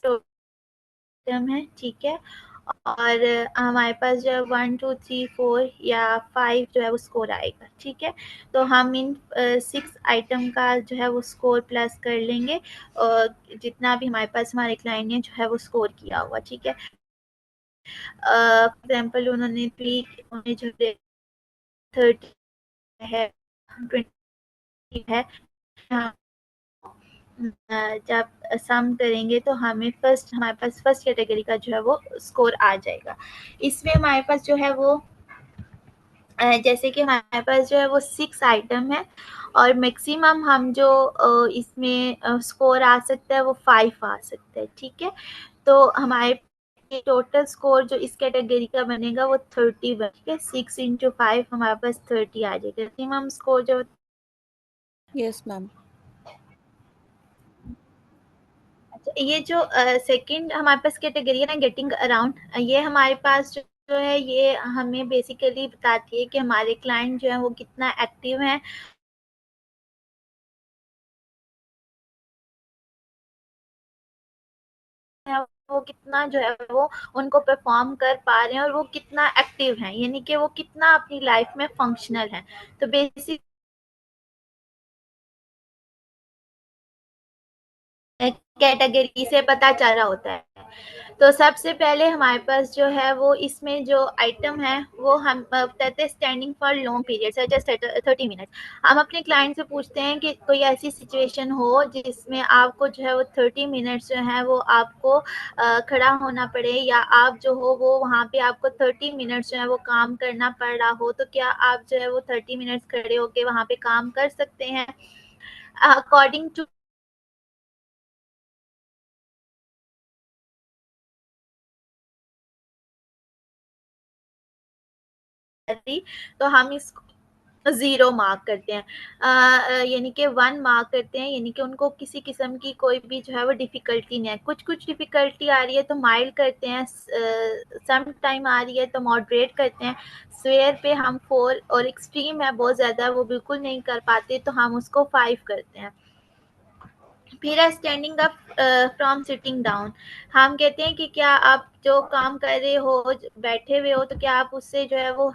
टर्म है, ठीक है। और हमारे पास जो है 1 2 3 4 या 5 जो है वो स्कोर आएगा, ठीक है। तो हम इन 6 आइटम का जो है वो स्कोर प्लस कर लेंगे, और जितना भी हमारे पास हमारे क्लाइंट ने जो है वो स्कोर किया हुआ, ठीक है। एग्जाम्पल उन्होंने 3 उन्हें जो 30 है, 20 है, जब सम करेंगे तो हमें हमारे पास फर्स्ट कैटेगरी का जो है वो स्कोर आ जाएगा। इसमें हमारे पास जो है वो जैसे कि हमारे पास जो है वो 6 आइटम है, और मैक्सिमम हम जो इसमें स्कोर आ सकता है वो 5 आ सकता है, ठीक है। तो हमारे टोटल स्कोर जो इस कैटेगरी का बनेगा वो 30 बन, ठीक है। 6 × 5 हमारे पास 30 आ जाएगा। मैक्सिमम स्कोर जो यस मैम। ये जो सेकंड हमारे पास कैटेगरी है ना, गेटिंग अराउंड, ये हमारे पास जो जो है ये हमें बेसिकली बताती है कि हमारे क्लाइंट जो है वो कितना एक्टिव हैं वो कितना जो है वो उनको परफॉर्म कर पा रहे हैं और वो कितना एक्टिव हैं, यानी कि वो कितना अपनी लाइफ में फंक्शनल हैं। तो बेसिक कैटेगरी से पता चल रहा होता है। तो सबसे पहले हमारे पास जो है वो इसमें जो आइटम है वो हम कहते हैं standing for long period such as 30 minute. हम अपने क्लाइंट से पूछते हैं कि कोई ऐसी सिचुएशन हो जिसमें आपको जो है वो 30 मिनट्स जो है वो आपको खड़ा होना पड़े या आप जो हो वो वहाँ पे आपको 30 मिनट्स जो है वो काम करना पड़ रहा हो, तो क्या आप जो है वो 30 मिनट्स खड़े होके वहाँ पे काम कर सकते हैं? अकॉर्डिंग टू तो हम इसको 0 मार्क करते हैं, यानी कि 1 मार्क करते हैं, यानी कि उनको किसी किस्म की कोई भी जो है वो डिफ़िकल्टी नहीं है। कुछ डिफ़िकल्टी आ रही है तो माइल्ड करते हैं, सम टाइम आ रही है तो मॉडरेट करते हैं। स्वेयर पे हम 4 और एक्सट्रीम है बहुत ज़्यादा वो बिल्कुल नहीं कर पाते तो हम उसको 5 करते हैं। फिर है standing up from sitting down. हम कहते हैं कि क्या आप जो काम कर रहे हो बैठे हुए हो तो क्या आप उससे जो है वो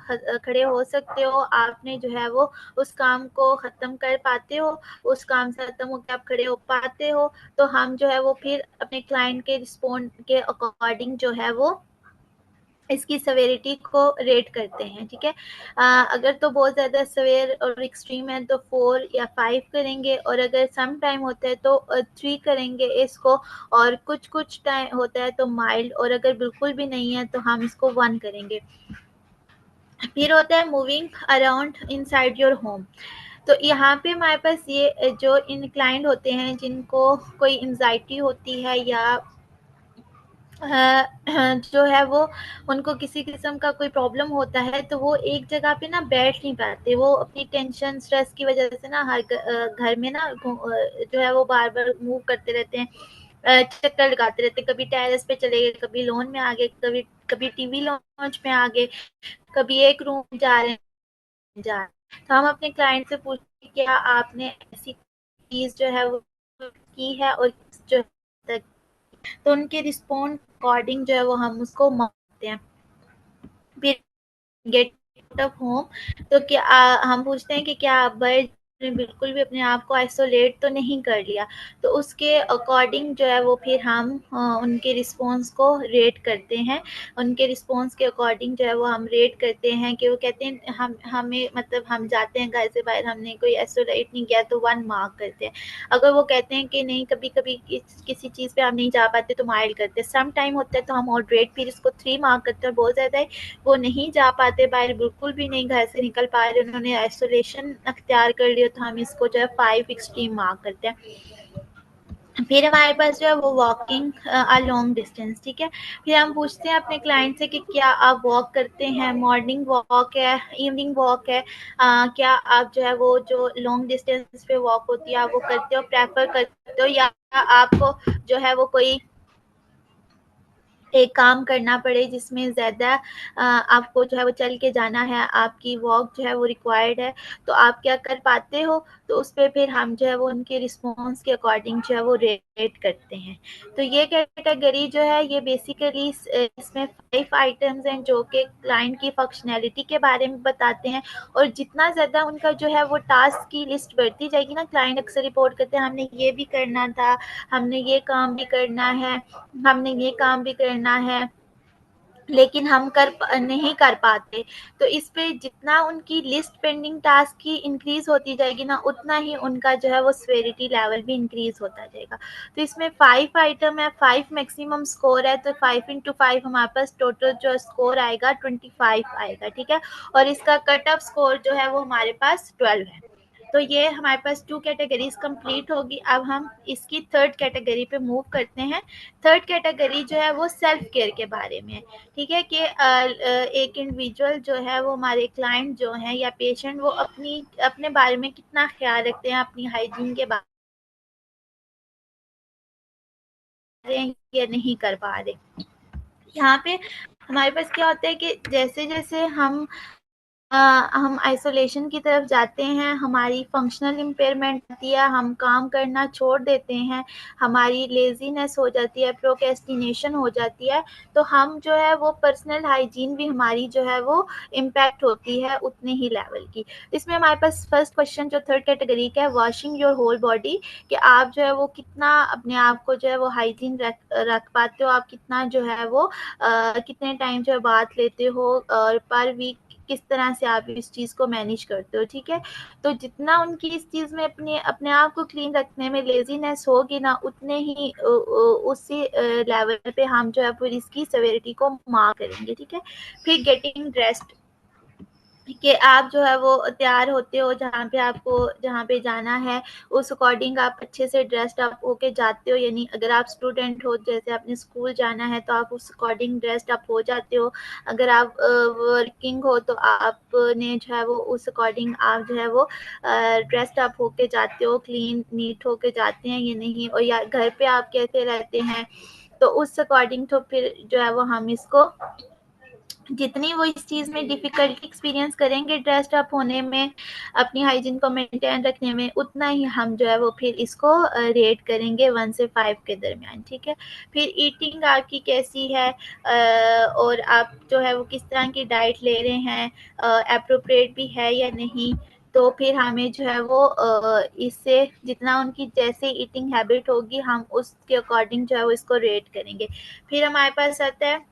खड़े हो सकते हो, आपने जो है वो उस काम को ख़त्म कर पाते हो, उस काम से ख़त्म होकर आप खड़े हो पाते हो। तो हम जो है वो फिर अपने क्लाइंट के रिस्पॉन्ड के अकॉर्डिंग जो है वो इसकी सवेरिटी को रेट करते हैं, ठीक है। अगर तो बहुत ज़्यादा सवेर और एक्सट्रीम है तो 4 या 5 करेंगे, और अगर सम टाइम होता है तो 3 करेंगे इसको, और कुछ टाइम होता है तो माइल्ड, और अगर बिल्कुल भी नहीं है तो हम इसको 1 करेंगे। फिर होता है moving around inside your home. तो यहाँ पे हमारे पास ये जो इंक्लाइंड होते हैं जिनको कोई एंजाइटी होती है या जो है वो उनको किसी किस्म का कोई प्रॉब्लम होता है तो वो एक जगह पे ना बैठ नहीं पाते, वो अपनी टेंशन स्ट्रेस की वजह से ना हर घर में ना जो है वो बार बार मूव करते रहते हैं, चक्कर लगाते रहते हैं, कभी टेरेस पे चले गए, कभी लॉन में आ गए, कभी कभी टीवी लॉन्च में आ गए, कभी एक रूम जा रहे हैं तो हम अपने क्लाइंट से पूछते हैं क्या आपने ऐसी चीज जो है वो की है और जो है तो उनके रिस्पॉन्ड अकॉर्डिंग जो है वो हम उसको मानते हैं। फिर गेट आउट ऑफ होम, तो क्या हम पूछते हैं कि क्या बर्ड ने बिल्कुल भी अपने आप को आइसोलेट तो नहीं कर लिया, तो उसके अकॉर्डिंग जो है वो फिर हम उनके रिस्पॉन्स को रेट करते हैं। उनके रिस्पॉन्स के अकॉर्डिंग जो है वो हम रेट करते हैं कि वो कहते हैं हमें मतलब हम जाते हैं घर से बाहर, हमने कोई आइसोलेट नहीं किया तो 1 मार्क करते हैं। अगर वो कहते हैं कि नहीं कभी कभी किसी चीज़ पे हम नहीं जा पाते तो माइल्ड करते हैं, सम टाइम होता है तो हम मॉडरेट फिर इसको 3 मार्क करते हैं, और बहुत ज़्यादा है वो नहीं जा पाते बाहर, बिल्कुल भी नहीं घर से निकल पा रहे, उन्होंने आइसोलेशन अख्तियार कर लिया तो हम इसको जो है 5 एक्सट्रीम मार्क करते हैं। फिर हमारे पास जो है वो वॉकिंग अ लॉन्ग डिस्टेंस, ठीक है। फिर हम पूछते हैं अपने क्लाइंट से कि क्या आप वॉक करते हैं, मॉर्निंग वॉक है, इवनिंग वॉक है, क्या आप जो है वो जो लॉन्ग डिस्टेंस पे वॉक होती है आप वो करते हो, प्रेफर करते हो, या आपको जो है वो कोई एक काम करना पड़े जिसमें ज़्यादा आपको जो है वो चल के जाना है, आपकी वॉक जो है वो रिक्वायर्ड है, तो आप क्या कर पाते हो? तो उस पे फिर हम जो है वो उनके रिस्पॉन्स के अकॉर्डिंग जो है वो रेट करते हैं। तो ये कैटेगरी जो है ये बेसिकली इसमें 5 आइटम्स हैं जो कि क्लाइंट की फंक्शनैलिटी के बारे में बताते हैं, और जितना ज़्यादा उनका जो है वो टास्क की लिस्ट बढ़ती जाएगी ना, क्लाइंट अक्सर रिपोर्ट करते हैं हमने ये भी करना था, हमने ये काम भी करना है, हमने ये काम भी करना है, लेकिन हम नहीं कर पाते। तो इस पे जितना उनकी लिस्ट पेंडिंग टास्क की इंक्रीज़ होती जाएगी ना, उतना ही उनका जो है वो सेवेरिटी लेवल भी इंक्रीज़ होता जाएगा। तो इसमें 5 आइटम है, 5 मैक्सिमम स्कोर है, तो 5 इंटू 5 हमारे पास टोटल जो स्कोर आएगा 25 आएगा, ठीक है। और इसका कट ऑफ स्कोर जो है वो हमारे पास 12 है। तो ये हमारे पास 2 कैटेगरीज कंप्लीट होगी। अब हम इसकी थर्ड कैटेगरी पे मूव करते हैं। थर्ड कैटेगरी जो है वो सेल्फ केयर के बारे में है, ठीक है, कि एक इंडिविजुअल जो है वो हमारे क्लाइंट जो हैं या पेशेंट वो अपने बारे में कितना ख्याल रखते हैं, अपनी हाइजीन के बारे में या नहीं कर पा रहे। यहाँ पे हमारे पास क्या होता है कि जैसे जैसे हम आइसोलेशन की तरफ जाते हैं, हमारी फंक्शनल इम्पेयरमेंट आती है, हम काम करना छोड़ देते हैं, हमारी लेज़ीनेस हो जाती है, प्रोक्रेस्टिनेशन हो जाती है, तो हम जो है वो पर्सनल हाइजीन भी हमारी जो है वो इम्पैक्ट होती है उतने ही लेवल की। इसमें हमारे पास फर्स्ट क्वेश्चन जो थर्ड कैटेगरी का है, वॉशिंग योर होल बॉडी, कि आप जो है वो कितना अपने आप को जो है वो हाइजीन रख पाते हो, आप कितना जो है वो कितने टाइम जो है बात लेते हो और पर वीक किस तरह से आप इस चीज़ को मैनेज करते हो, ठीक है। तो जितना उनकी इस चीज़ में अपने आप को क्लीन रखने में लेजीनेस होगी ना, उतने ही उसी लेवल पे हम जो है फिर इसकी सेवेरिटी को मार्क करेंगे, ठीक है। फिर गेटिंग ड्रेस्ड, कि आप जो है वो तैयार होते हो, जहाँ पे जाना है उस अकॉर्डिंग आप अच्छे से ड्रेस्ड अप होके जाते हो, यानी अगर आप स्टूडेंट हो, जैसे आपने स्कूल जाना है तो आप उस अकॉर्डिंग ड्रेस्ड अप हो जाते हो। अगर आप वर्किंग हो तो आपने जो है वो उस अकॉर्डिंग आप जो है वो ड्रेस्ड अप होके जाते हो, क्लीन नीट होके जाते हैं या नहीं, और या घर पे आप कैसे रहते हैं, तो उस अकॉर्डिंग तो फिर जो है वो हम इसको जितनी वो इस चीज़ में डिफ़िकल्टी एक्सपीरियंस करेंगे ड्रेस्ड अप होने में, अपनी हाइजीन को मेंटेन रखने में, उतना ही हम जो है वो फिर इसको रेट करेंगे 1 से 5 के दरमियान, ठीक है। फिर ईटिंग आपकी कैसी है, और आप जो है वो किस तरह की डाइट ले रहे हैं, एप्रोप्रिएट भी है या नहीं, तो फिर हमें जो है वो इससे जितना उनकी जैसे ईटिंग हैबिट होगी हम उसके अकॉर्डिंग जो है वो इसको रेट करेंगे। फिर हमारे पास आता है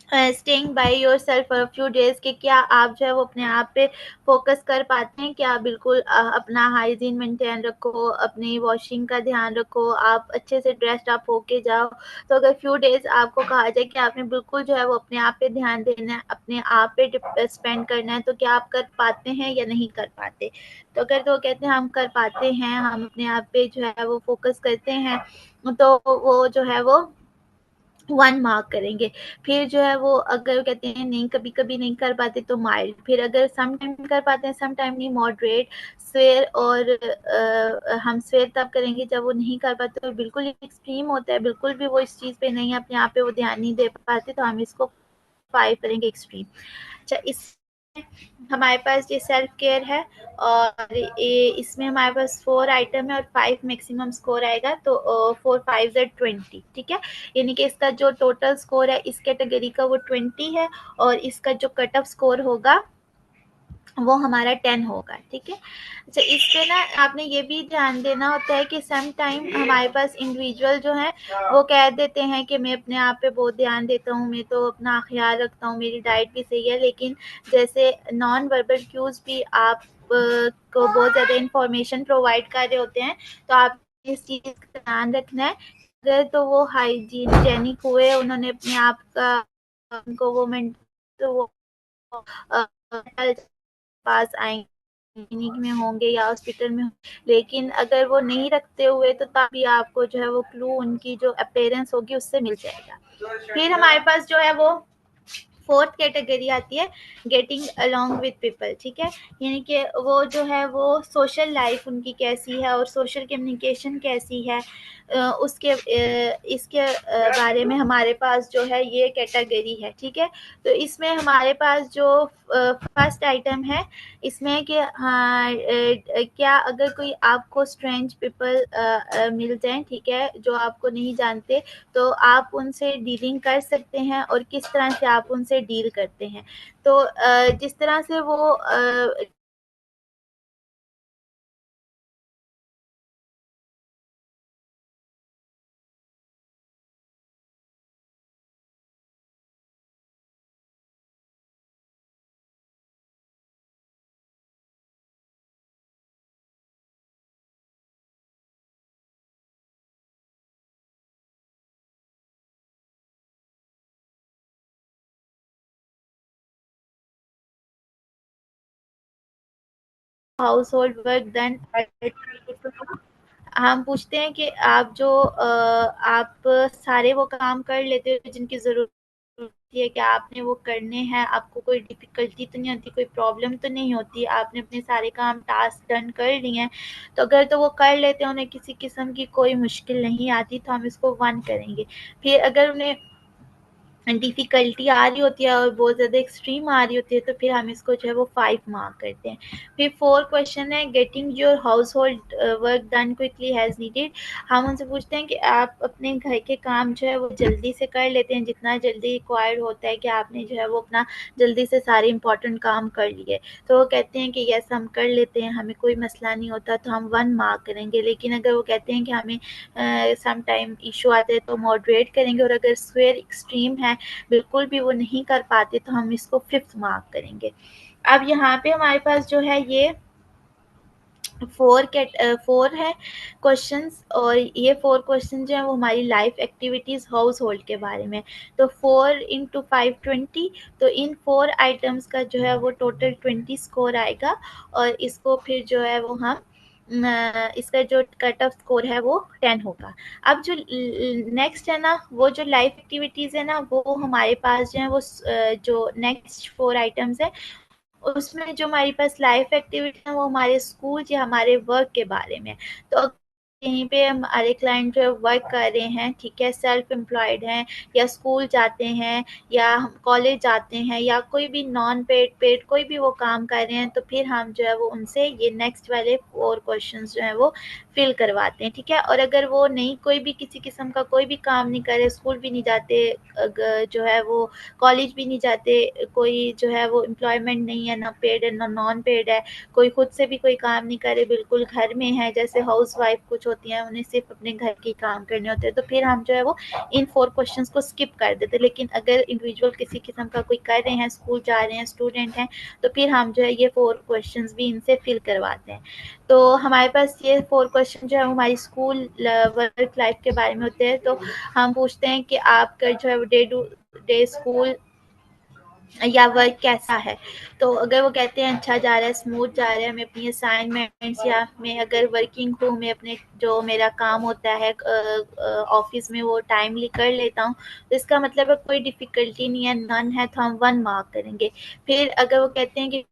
staying by your self for a few days, कि क्या आप जो है वो अपने आप पे फोकस कर पाते हैं, कि आप बिल्कुल अपना हाइजीन मेंटेन रखो, अपनी वॉशिंग का ध्यान रखो, आप अच्छे से ड्रेस्ड अप होके जाओ। तो अगर फ्यू डेज आपको कहा जाए कि आपने बिल्कुल जो है वो अपने आप पे ध्यान देना है, अपने आप पे स्पेंड करना है, तो क्या आप कर पाते हैं या नहीं कर पाते। तो अगर तो कहते हैं हम कर पाते हैं, हम अपने आप पे जो है वो फोकस करते हैं, तो वो जो है वो 1 मार्क करेंगे। फिर जो है वो अगर कहते हैं नहीं, कभी-कभी नहीं कर पाते तो माइल्ड, फिर अगर सम टाइम कर पाते हैं, सम टाइम नहीं, मॉडरेट, स्वेर, और हम स्वेर तब करेंगे जब वो नहीं कर पाते, तो बिल्कुल एक्सट्रीम होता है, बिल्कुल भी वो इस चीज़ पे नहीं, अपने आप पे वो ध्यान नहीं दे पाते, तो हम इसको 5 करेंगे एक्सट्रीम। अच्छा, इस हमारे पास ये सेल्फ केयर है, और ये इसमें हमारे पास 4 आइटम है और 5 मैक्सिमम स्कोर आएगा, तो 4 5 ज़ 20, ठीक है। यानी कि इसका जो टोटल स्कोर है इस कैटेगरी का वो 20 है, और इसका जो कट ऑफ स्कोर होगा वो हमारा 10 होगा, ठीक है। अच्छा, इस पे ना आपने ये भी ध्यान देना होता है कि सम टाइम हमारे पास इंडिविजुअल जो है वो कह देते हैं कि मैं अपने आप पे बहुत ध्यान देता हूँ, मैं तो अपना ख्याल रखता हूँ, मेरी डाइट भी सही है, लेकिन जैसे नॉन वर्बल क्यूज भी आप को बहुत ज़्यादा इंफॉर्मेशन प्रोवाइड कर रहे होते हैं, तो आप इस चीज़ का ध्यान रखना है। अगर तो वो हाइजीनिक हुए, उन्होंने अपने आप का उनको वो तो वो पास आएंगे, क्लिनिक में होंगे या हॉस्पिटल में लेकिन अगर वो नहीं रखते हुए, तो तभी आपको जो है वो क्लू उनकी जो अपीयरेंस होगी उससे मिल जाएगा। फिर हमारे पास जो है वो 4th कैटेगरी आती है, गेटिंग अलोंग विद पीपल, ठीक है। यानी कि वो जो है वो सोशल लाइफ उनकी कैसी है और सोशल कम्युनिकेशन कैसी है, इसके बारे में हमारे पास जो है ये कैटेगरी है, ठीक है। तो इसमें हमारे पास जो फर्स्ट आइटम है इसमें कि हाँ, क्या अगर कोई आपको स्ट्रेंज पीपल मिल जाए, ठीक है, जो आपको नहीं जानते, तो आप उनसे डीलिंग कर सकते हैं, और किस तरह से आप उनसे डील करते हैं। तो जिस तरह से वो हाउस होल्ड वर्क देन हम पूछते हैं कि आप जो आप सारे वो काम कर लेते हो जिनकी ज़रूरत होती है, क्या आपने वो करने हैं, आपको कोई डिफ़िकल्टी तो नहीं होती, कोई प्रॉब्लम तो नहीं होती, आपने अपने सारे काम टास्क डन कर लिए हैं, तो अगर तो वो कर लेते हैं, उन्हें किसी किस्म की कोई मुश्किल नहीं आती, तो हम इसको 1 करेंगे। फिर अगर उन्हें डिफ़िकल्टी आ रही होती है और बहुत ज़्यादा एक्सट्रीम आ रही होती है, तो फिर हम इसको जो है वो 5 मार्क करते हैं। फिर 4 क्वेश्चन है getting your house hold work done quickly has needed. हम उनसे पूछते हैं कि आप अपने घर के काम जो है वो जल्दी से कर लेते हैं, जितना जल्दी रिक्वायर्ड होता है कि आपने जो है वो अपना जल्दी से सारे इंपॉर्टेंट काम कर लिए। तो वो कहते हैं कि यस हम कर लेते हैं, हमें कोई मसला नहीं होता, तो हम 1 मार्क करेंगे। लेकिन अगर वो कहते हैं कि हमें सम टाइम इश्यू आते हैं तो मॉडरेट करेंगे, और अगर स्क्वेयर एक्सट्रीम है, बिल्कुल भी वो नहीं कर पाते, तो हम इसको 5th मार्क करेंगे। अब यहाँ पे हमारे पास जो है ये 4 है क्वेश्चंस, और ये 4 क्वेश्चन जो है वो हमारी लाइफ एक्टिविटीज़ हाउस होल्ड के बारे में। तो 4 इंटू 5 20, तो इन 4 आइटम्स का जो है वो टोटल 20 स्कोर आएगा, और इसको फिर जो है वो हम इसका जो कट ऑफ स्कोर है वो 10 होगा। अब जो नेक्स्ट है ना, वो जो लाइफ एक्टिविटीज़ है ना, वो हमारे पास जो है वो जो नेक्स्ट 4 आइटम्स है, उसमें जो हमारे पास लाइफ एक्टिविटी है वो हमारे स्कूल या हमारे वर्क के बारे में। तो कहीं पे हमारे क्लाइंट जो है वर्क कर रहे हैं, ठीक है, सेल्फ एम्प्लॉयड हैं, या स्कूल जाते हैं, या कॉलेज जाते हैं, या कोई भी नॉन पेड कोई भी वो काम कर रहे हैं, तो फिर हम जो है वो उनसे ये नेक्स्ट वाले 4 क्वेश्चंस जो हैं वो फिल करवाते हैं, ठीक है। और अगर वो नहीं, कोई भी किसी किस्म का कोई भी काम नहीं करे, स्कूल भी नहीं जाते, जो है वो कॉलेज भी नहीं जाते, कोई जो है वो एम्प्लॉयमेंट नहीं है, ना पेड है ना नॉन पेड है, कोई खुद से भी कोई काम नहीं करे, बिल्कुल घर में है, जैसे हाउस वाइफ कुछ होती हैं, उन्हें सिर्फ अपने घर के काम करने होते हैं, तो फिर हम जो है वो इन 4 क्वेश्चंस को स्किप कर देते हैं। लेकिन अगर इंडिविजुअल किसी किस्म का कोई कर रहे हैं, स्कूल जा रहे हैं, स्टूडेंट हैं, तो फिर हम जो है ये 4 क्वेश्चंस भी इनसे फिल करवाते हैं। तो हमारे पास ये 4 क्वेश्चन जो है हमारी स्कूल वर्क लाइफ के बारे में होते हैं। तो हम पूछते हैं कि आपका जो है डे टू डे स्कूल या वर्क कैसा है। तो अगर वो कहते हैं अच्छा जा रहा है, स्मूथ जा रहा है, मैं अपनी असाइनमेंट्स या मैं अगर वर्किंग हूँ, मैं अपने जो मेरा काम होता है ऑफिस में वो टाइमली कर लेता हूँ, तो इसका मतलब है कोई डिफ़िकल्टी नहीं है, नन है, तो हम 1 मार्क करेंगे। फिर अगर वो कहते हैं कि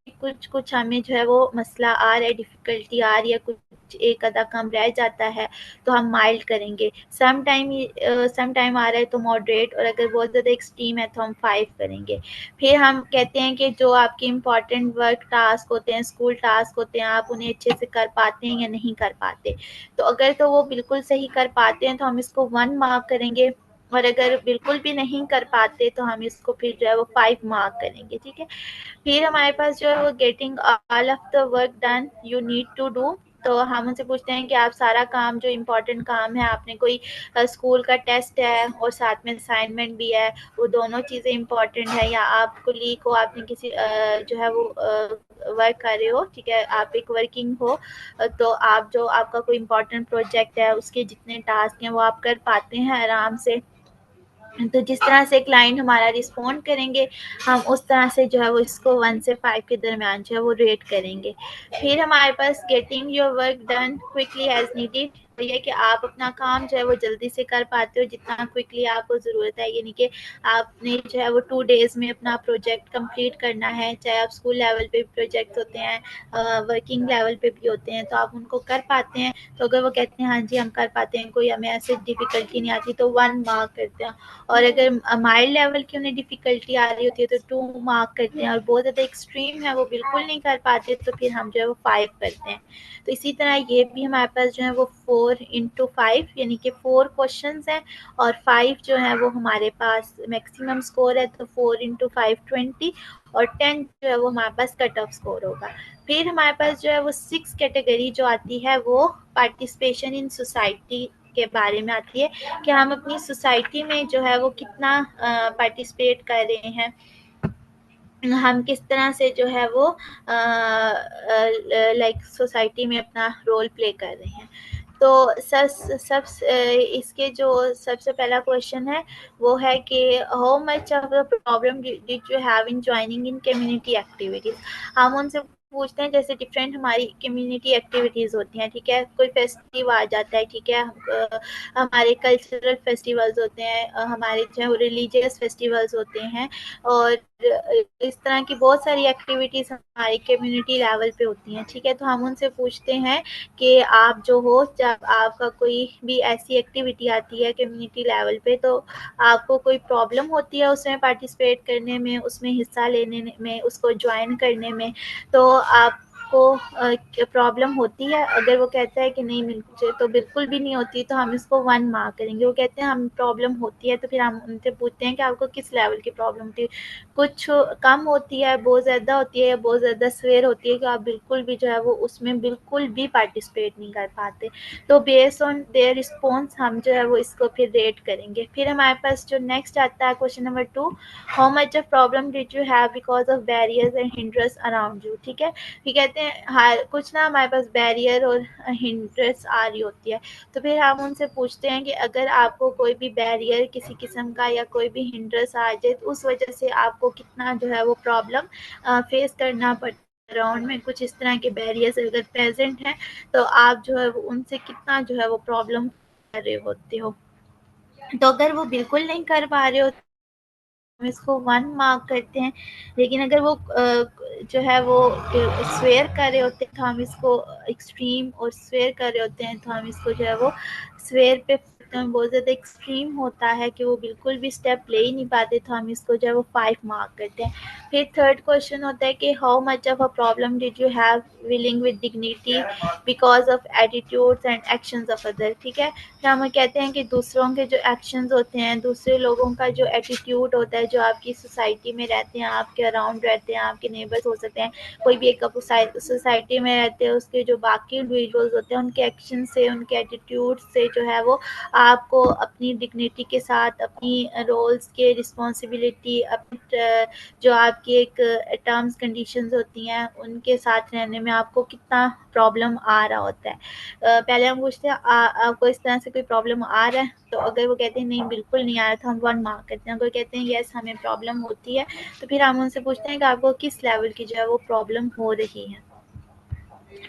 कुछ हमें जो है वो मसला आ रहा है, डिफ़िकल्टी आ रही है, कुछ एक आधा काम रह जाता है, तो हम माइल्ड करेंगे। सम टाइम आ रहा है तो मॉडरेट, और अगर बहुत ज़्यादा एक्सट्रीम है तो हम 5 करेंगे। फिर हम कहते हैं कि जो आपके इम्पॉर्टेंट वर्क टास्क होते हैं, स्कूल टास्क होते हैं, आप उन्हें अच्छे से कर पाते हैं या नहीं कर पाते। तो अगर तो वो बिल्कुल सही कर पाते हैं तो हम इसको 1 मार्क करेंगे, और अगर बिल्कुल भी नहीं कर पाते तो हम इसको फिर जो है वो 5 मार्क करेंगे, ठीक है। फिर हमारे पास जो है वो getting all of the work done you need to do. तो हम उनसे पूछते हैं कि आप सारा काम, जो इम्पोर्टेंट काम है, आपने कोई स्कूल का टेस्ट है और साथ में असाइनमेंट भी है, वो दोनों चीज़ें इम्पोर्टेंट है, या आपको लीक हो, आपने किसी जो है वो वर्क कर रहे हो, ठीक है, आप एक वर्किंग हो, तो आप जो आपका कोई इम्पोर्टेंट प्रोजेक्ट है, उसके जितने टास्क हैं वो आप कर पाते हैं आराम से। तो जिस तरह से क्लाइंट हमारा रिस्पॉन्ड करेंगे, हम उस तरह से जो है वो इसको 1 से 5 के दरमियान जो है वो रेट करेंगे। फिर हमारे पास getting your work done quickly as needed, तो ये कि आप अपना काम जो है वो जल्दी से कर पाते हो जितना क्विकली आपको ज़रूरत है, यानी कि आपने जो है वो 2 डेज़ में अपना प्रोजेक्ट कंप्लीट करना है, चाहे आप स्कूल लेवल पे प्रोजेक्ट होते हैं, वर्किंग लेवल पे भी होते हैं, तो आप उनको कर पाते हैं। तो अगर वो कहते हैं हाँ जी हम कर पाते हैं, कोई हमें ऐसे डिफ़िकल्टी नहीं आती, तो 1 मार्क करते हैं। और अगर माइल्ड लेवल की उन्हें डिफ़िकल्टी आ रही होती है तो 2 मार्क करते हैं, और बहुत ज़्यादा एक्सट्रीम है, वो बिल्कुल नहीं कर पाते, तो फिर हम जो है वो 5 करते हैं। तो इसी तरह ये भी हमारे पास जो है वो 4 इंटू 5 यानी कि 4 क्वेश्चंस हैं, और 5 जो है वो हमारे पास मैक्सिमम स्कोर है, तो 4 इंटू 5 20, और 10 जो है वो हमारे पास कट ऑफ स्कोर होगा। फिर हमारे पास जो है वो 6 कैटेगरी जो आती है वो पार्टिसिपेशन इन सोसाइटी के बारे में आती है, कि हम अपनी सोसाइटी में जो है वो कितना पार्टिसिपेट कर रहे हैं, हम किस तरह से जो है वो लाइक सोसाइटी में अपना रोल प्ले कर रहे हैं। तो इसके जो सबसे पहला क्वेश्चन है वो है कि how much of the problem did you have in joining in community activities. हम उनसे पूछते हैं जैसे डिफरेंट हमारी कम्युनिटी एक्टिविटीज़ होती हैं, ठीक है। कोई फेस्टिव आ जाता है, ठीक है, हमारे कल्चरल फेस्टिवल्स होते हैं, हमारे जो रिलीजियस फेस्टिवल्स होते हैं, और इस तरह की बहुत सारी एक्टिविटीज़ हमारी कम्युनिटी लेवल पे होती हैं, ठीक है। तो हम उनसे पूछते हैं कि आप जो हो, जब आपका कोई भी ऐसी एक्टिविटी आती है कम्युनिटी लेवल पे, तो आपको कोई प्रॉब्लम होती है उसमें पार्टिसिपेट करने में, उसमें हिस्सा लेने में, उसको ज्वाइन करने में, तो आपको प्रॉब्लम होती है? अगर वो कहता है कि नहीं मुझे तो बिल्कुल भी नहीं होती, तो हम इसको 1 मार्क करेंगे। वो कहते हैं हम प्रॉब्लम होती है, तो फिर हम उनसे पूछते हैं कि आपको किस लेवल की प्रॉब्लम होती है? कुछ कम होती है, बहुत ज़्यादा होती है, या बहुत ज़्यादा सिवियर होती है कि आप बिल्कुल भी जो है वो उसमें बिल्कुल भी पार्टिसिपेट नहीं कर पाते। तो बेस्ड ऑन देयर रिस्पॉन्स हम जो है वो इसको फिर रेट करेंगे। फिर हमारे पास जो नेक्स्ट आता है question number 2, how much of problem did you have because of barriers and hindrance around you, ठीक है। फिर कहते हैं हर कुछ ना हमारे पास बैरियर और हिंड्रेंस आ रही होती है, तो फिर हम उनसे पूछते हैं कि अगर आपको कोई भी बैरियर किसी किस्म का या कोई भी हिंड्रेंस आ जाए, तो उस वजह से आपको कितना जो है वो प्रॉब्लम फेस करना पड़ता है। अराउंड में कुछ इस तरह के बैरियर्स अगर प्रेजेंट हैं, तो आप जो है वो उनसे कितना जो है वो प्रॉब्लम कर रहे होते हो। तो अगर वो बिल्कुल नहीं कर पा रहे हो, हम इसको 1 मार्क करते हैं। लेकिन अगर वो जो है वो स्वेयर कर रहे होते हैं, तो हम इसको एक्सट्रीम, और स्वेयर कर रहे होते हैं तो हम इसको जो है वो स्वेयर पे बहुत ज़्यादा एक्सट्रीम होता है कि वो बिल्कुल भी स्टेप ले ही नहीं पाते, तो हम इसको जो है वो 5 मार्क करते हैं। फिर थर्ड क्वेश्चन होता है कि how much of a problem did you have willing with dignity because of attitudes and actions of other, ठीक है। फिर हम कहते हैं कि दूसरों के जो एक्शंस होते हैं, दूसरे लोगों का जो एटीट्यूड होता है, जो आपकी सोसाइटी में रहते हैं, आपके अराउंड रहते हैं, आपके नेबर्स हो सकते हैं, कोई भी एक सोसाइटी में रहते हैं, उसके जो बाकी इंडिविजुअल्स होते हैं, उनके एक्शन से, उनके एटीट्यूड से जो है वो आपको अपनी डिग्निटी के साथ, अपनी रोल्स के रिस्पॉन्सिबिलिटी, अपनी जो आपकी एक टर्म्स कंडीशंस होती हैं, उनके साथ रहने में आपको कितना प्रॉब्लम आ रहा होता है। पहले हम पूछते हैं आपको इस तरह से कोई प्रॉब्लम आ रहा है, तो अगर वो कहते हैं नहीं बिल्कुल नहीं आ रहा, तो हम 1 मार्क करते हैं। अगर कहते हैं येस हमें प्रॉब्लम होती है, तो फिर हम उनसे पूछते हैं कि आपको किस लेवल की जो है वो प्रॉब्लम हो रही है।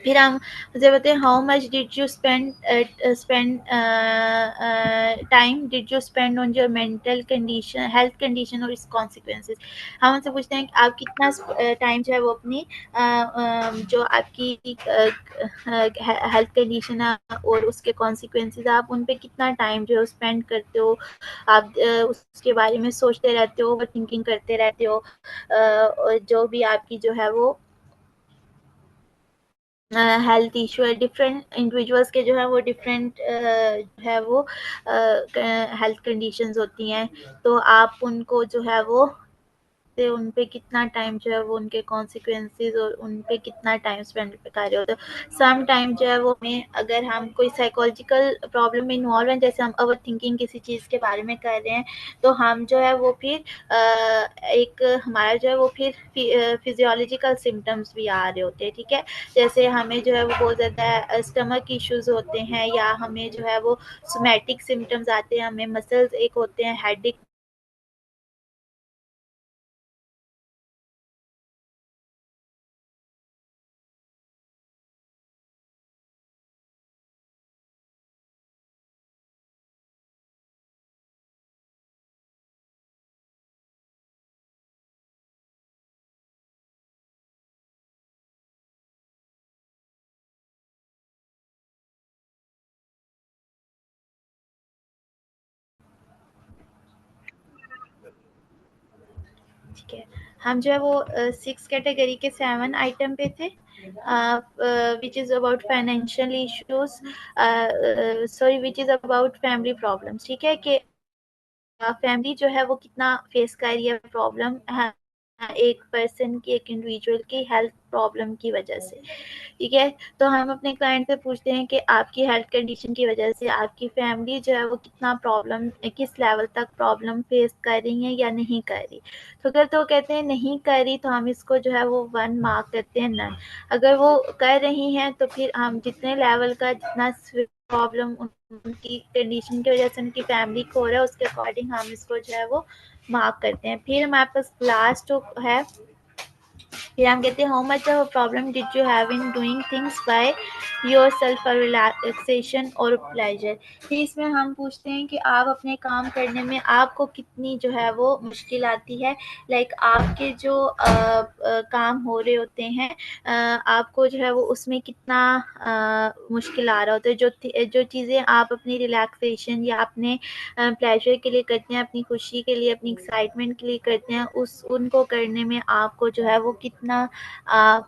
फिर हम मुझे बताएं how much did you spend time did you spend on your mental condition, health condition और इट्स कॉन्सिक्वेंसेस। हम उनसे पूछते हैं कि आप कितना टाइम जो है वो अपनी जो आपकी हेल्थ कंडीशन है और उसके कॉन्सिक्वेंसेस, आप उन पे कितना टाइम जो है स्पेंड करते हो, आप उसके बारे में सोचते रहते हो, ओवर थिंकिंग करते रहते हो, और जो भी आपकी जो है वो हेल्थ इशू है, डिफरेंट इंडिविजुअल्स के जो है वो डिफरेंट है वो हेल्थ कंडीशंस होती हैं, तो आप उनको जो है वो से उन पे कितना टाइम जो है वो उनके कॉन्सिक्वेंसेस और उन पे कितना टाइम स्पेंड कर रहे हो। तो सम टाइम जो है वो में अगर हम कोई साइकोलॉजिकल प्रॉब्लम में इन्वॉल्व हैं, जैसे हम ओवर थिंकिंग किसी चीज़ के बारे में कर रहे हैं, तो हम जो है वो फिर एक हमारा जो है वो फिर फिजियोलॉजिकल सिम्टम्स भी आ रहे होते हैं, ठीक है। जैसे हमें जो है वो बहुत ज़्यादा स्टमक इश्यूज होते हैं, या हमें जो है वो सोमैटिक सिम्टम्स आते हैं, हमें मसल्स एक होते हैं, हेडेक ठीक है। हम जो है वो 6 कैटेगरी के 7 आइटम पे थे, which is about financial issues, sorry which is about family problems, ठीक है, कि फैमिली जो है वो कितना फेस कर रही है प्रॉब्लम एक पर्सन की, एक इंडिविजुअल की हेल्थ प्रॉब्लम की वजह से, ठीक है। तो हम अपने क्लाइंट से पूछते हैं कि आपकी हेल्थ कंडीशन की वजह से आपकी फैमिली जो है वो कितना प्रॉब्लम, किस लेवल तक प्रॉब्लम फेस कर रही है या नहीं कर रही। तो अगर तो कहते हैं नहीं कर रही, तो हम इसको जो है वो 1 मार्क करते हैं नन। अगर वो कर रही हैं, तो फिर हम जितने लेवल का जितना प्रॉब्लम उनकी कंडीशन की वजह से उनकी फैमिली को हो रहा है, उसके अकॉर्डिंग हम इसको जो है वो मार्क करते हैं। फिर हमारे पास लास्ट है फिर हम कहते हैं how much of problem did you have in doing things by your self for relaxation और प्लेजर। फिर इसमें हम पूछते हैं कि आप अपने काम करने में आपको कितनी जो है वो मुश्किल आती है, लाइक आपके जो काम हो रहे होते हैं आपको जो है वो उसमें कितना मुश्किल आ रहा होता है। जो चीज़ें आप अपनी रिलैक्सेशन या अपने प्लेजर के लिए करते हैं, अपनी खुशी के लिए, अपनी एक्साइटमेंट के लिए करते हैं, उनको करने में आपको जो है वो कितना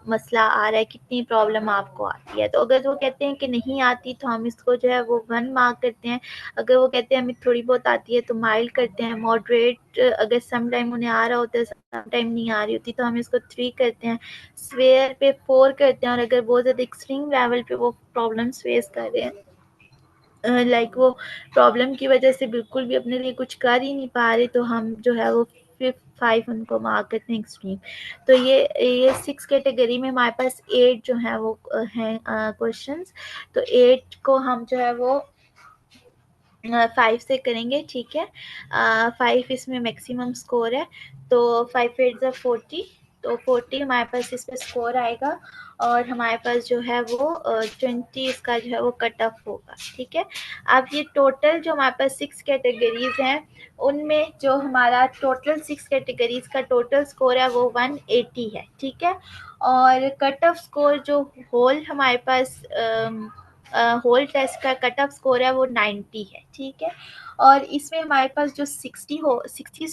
मसला आ रहा है, कितनी प्रॉब्लम आपको आती है। तो अगर वो कहते हैं कि नहीं आती तो हम इसको जो है वो 1 मार्क करते हैं। अगर वो कहते हैं हमें थोड़ी बहुत आती है तो माइल्ड करते हैं। मॉडरेट अगर सम टाइम उन्हें आ रहा होता है, सम टाइम नहीं आ रही होती, तो हम इसको 3 करते हैं। स्वेयर पे 4 करते हैं। और अगर बहुत ज़्यादा एक्सट्रीम लेवल पे वो प्रॉब्लम्स फेस कर रहे हैं, लाइक वो प्रॉब्लम की वजह से बिल्कुल भी अपने लिए कुछ कर ही नहीं पा रहे, तो हम जो है वो 5 उनको मार्क करते हैं एक्सट्रीम। तो ये 6 कैटेगरी में हमारे पास 8 जो है वो हैं क्वेश्चंस। तो 8 को हम जो है वो 5 से करेंगे, ठीक है। 5 इसमें मैक्सिमम स्कोर है, तो 5 8 ज़ा 40, तो 40 हमारे पास इस पे स्कोर आएगा। और हमारे पास जो है वो 20 इसका जो है वो कट ऑफ होगा, ठीक है। अब ये टोटल जो हमारे पास 6 कैटेगरीज हैं, उनमें जो हमारा टोटल 6 कैटेगरीज का टोटल स्कोर है वो 180 है, ठीक है। और कट ऑफ स्कोर जो होल हमारे पास होल टेस्ट का कट ऑफ स्कोर है वो 90 है, ठीक है। और इसमें हमारे पास जो 60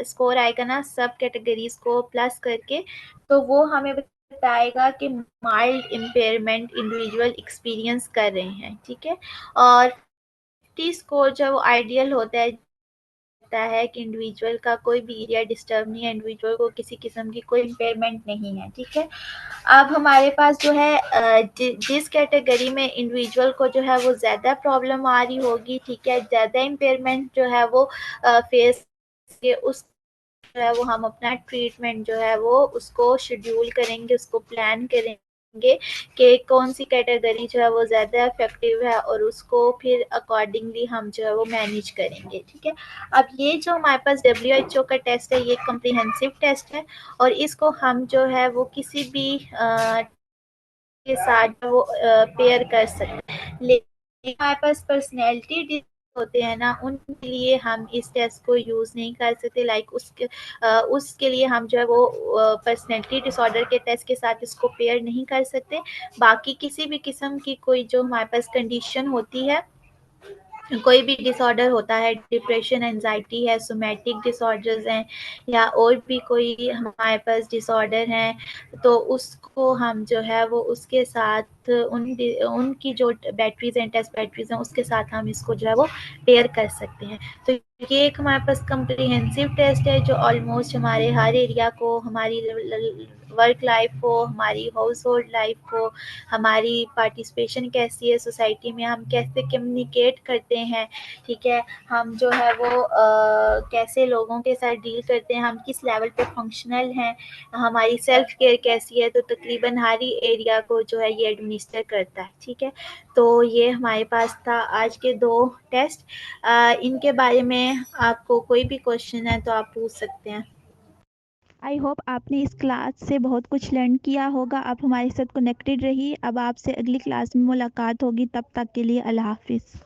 स्कोर आएगा ना सब कैटेगरीज को प्लस करके, तो वो हमें बताएगा कि माइल्ड इम्पेयरमेंट इंडिविजुअल एक्सपीरियंस कर रहे हैं, ठीक है। और 50 स्कोर जो वो आइडियल होता है कि इंडिविजुअल का कोई भी एरिया डिस्टर्ब नहीं है, इंडिविजुअल को किसी किस्म की कोई इम्पेयरमेंट नहीं है, ठीक है। अब हमारे पास जो है जिस कैटेगरी में इंडिविजुअल को जो है वो ज़्यादा प्रॉब्लम आ रही होगी, ठीक है, ज़्यादा इम्पेयरमेंट जो है वो फेस के, उस जो है वो हम अपना ट्रीटमेंट जो है वो उसको शेड्यूल करेंगे, उसको प्लान करेंगे कि कौन सी कैटेगरी जो है वो ज़्यादा इफेक्टिव है, और उसको फिर अकॉर्डिंगली हम जो है वो मैनेज करेंगे, ठीक है। अब ये जो हमारे पास WHO का टेस्ट है, ये कम्प्रिहेंसिव टेस्ट है, और इसको हम जो है वो किसी भी के साथ वो पेयर कर सकते हैं। लेकिन हमारे पास पर्सनैलिटी होते हैं ना, उनके लिए हम इस टेस्ट को यूज़ नहीं कर सकते। लाइक उसके लिए हम जो है वो पर्सनैलिटी डिसऑर्डर के टेस्ट के साथ इसको पेयर नहीं कर सकते। बाकी किसी भी किस्म की कोई जो हमारे पास कंडीशन होती है, कोई भी डिसऑर्डर होता है, डिप्रेशन, एंजाइटी है, सोमैटिक डिसऑर्डर्स हैं, या और भी कोई हमारे पास डिसऑर्डर हैं, तो उसको हम जो है वो उसके साथ उनकी जो बैटरीज हैं, टेस्ट बैटरीज हैं, उसके साथ हम इसको जो है वो पेयर कर सकते हैं। तो ये एक हमारे पास कम्प्रिहेंसिव टेस्ट है जो ऑलमोस्ट हमारे हर एरिया को, हमारी वर्क लाइफ को, हमारी हाउस होल्ड लाइफ को, हमारी पार्टिसिपेशन कैसी है सोसाइटी में, हम कैसे कम्युनिकेट करते हैं, ठीक है, हम जो है वो कैसे लोगों के साथ डील करते हैं, हम किस लेवल पे फंक्शनल हैं, हमारी सेल्फ केयर कैसी है, तो तकरीबन हर ही एरिया को जो है ये एडमिनिस्टर करता है, ठीक है। तो ये हमारे पास था आज के 2 टेस्ट। इनके बारे में आपको कोई भी क्वेश्चन है तो आप पूछ सकते हैं। आई होप आपने इस क्लास से बहुत कुछ लर्न किया होगा। आप हमारे साथ कनेक्टेड रहिए। अब आपसे अगली क्लास में मुलाकात होगी। तब तक के लिए अल्लाह हाफिज़।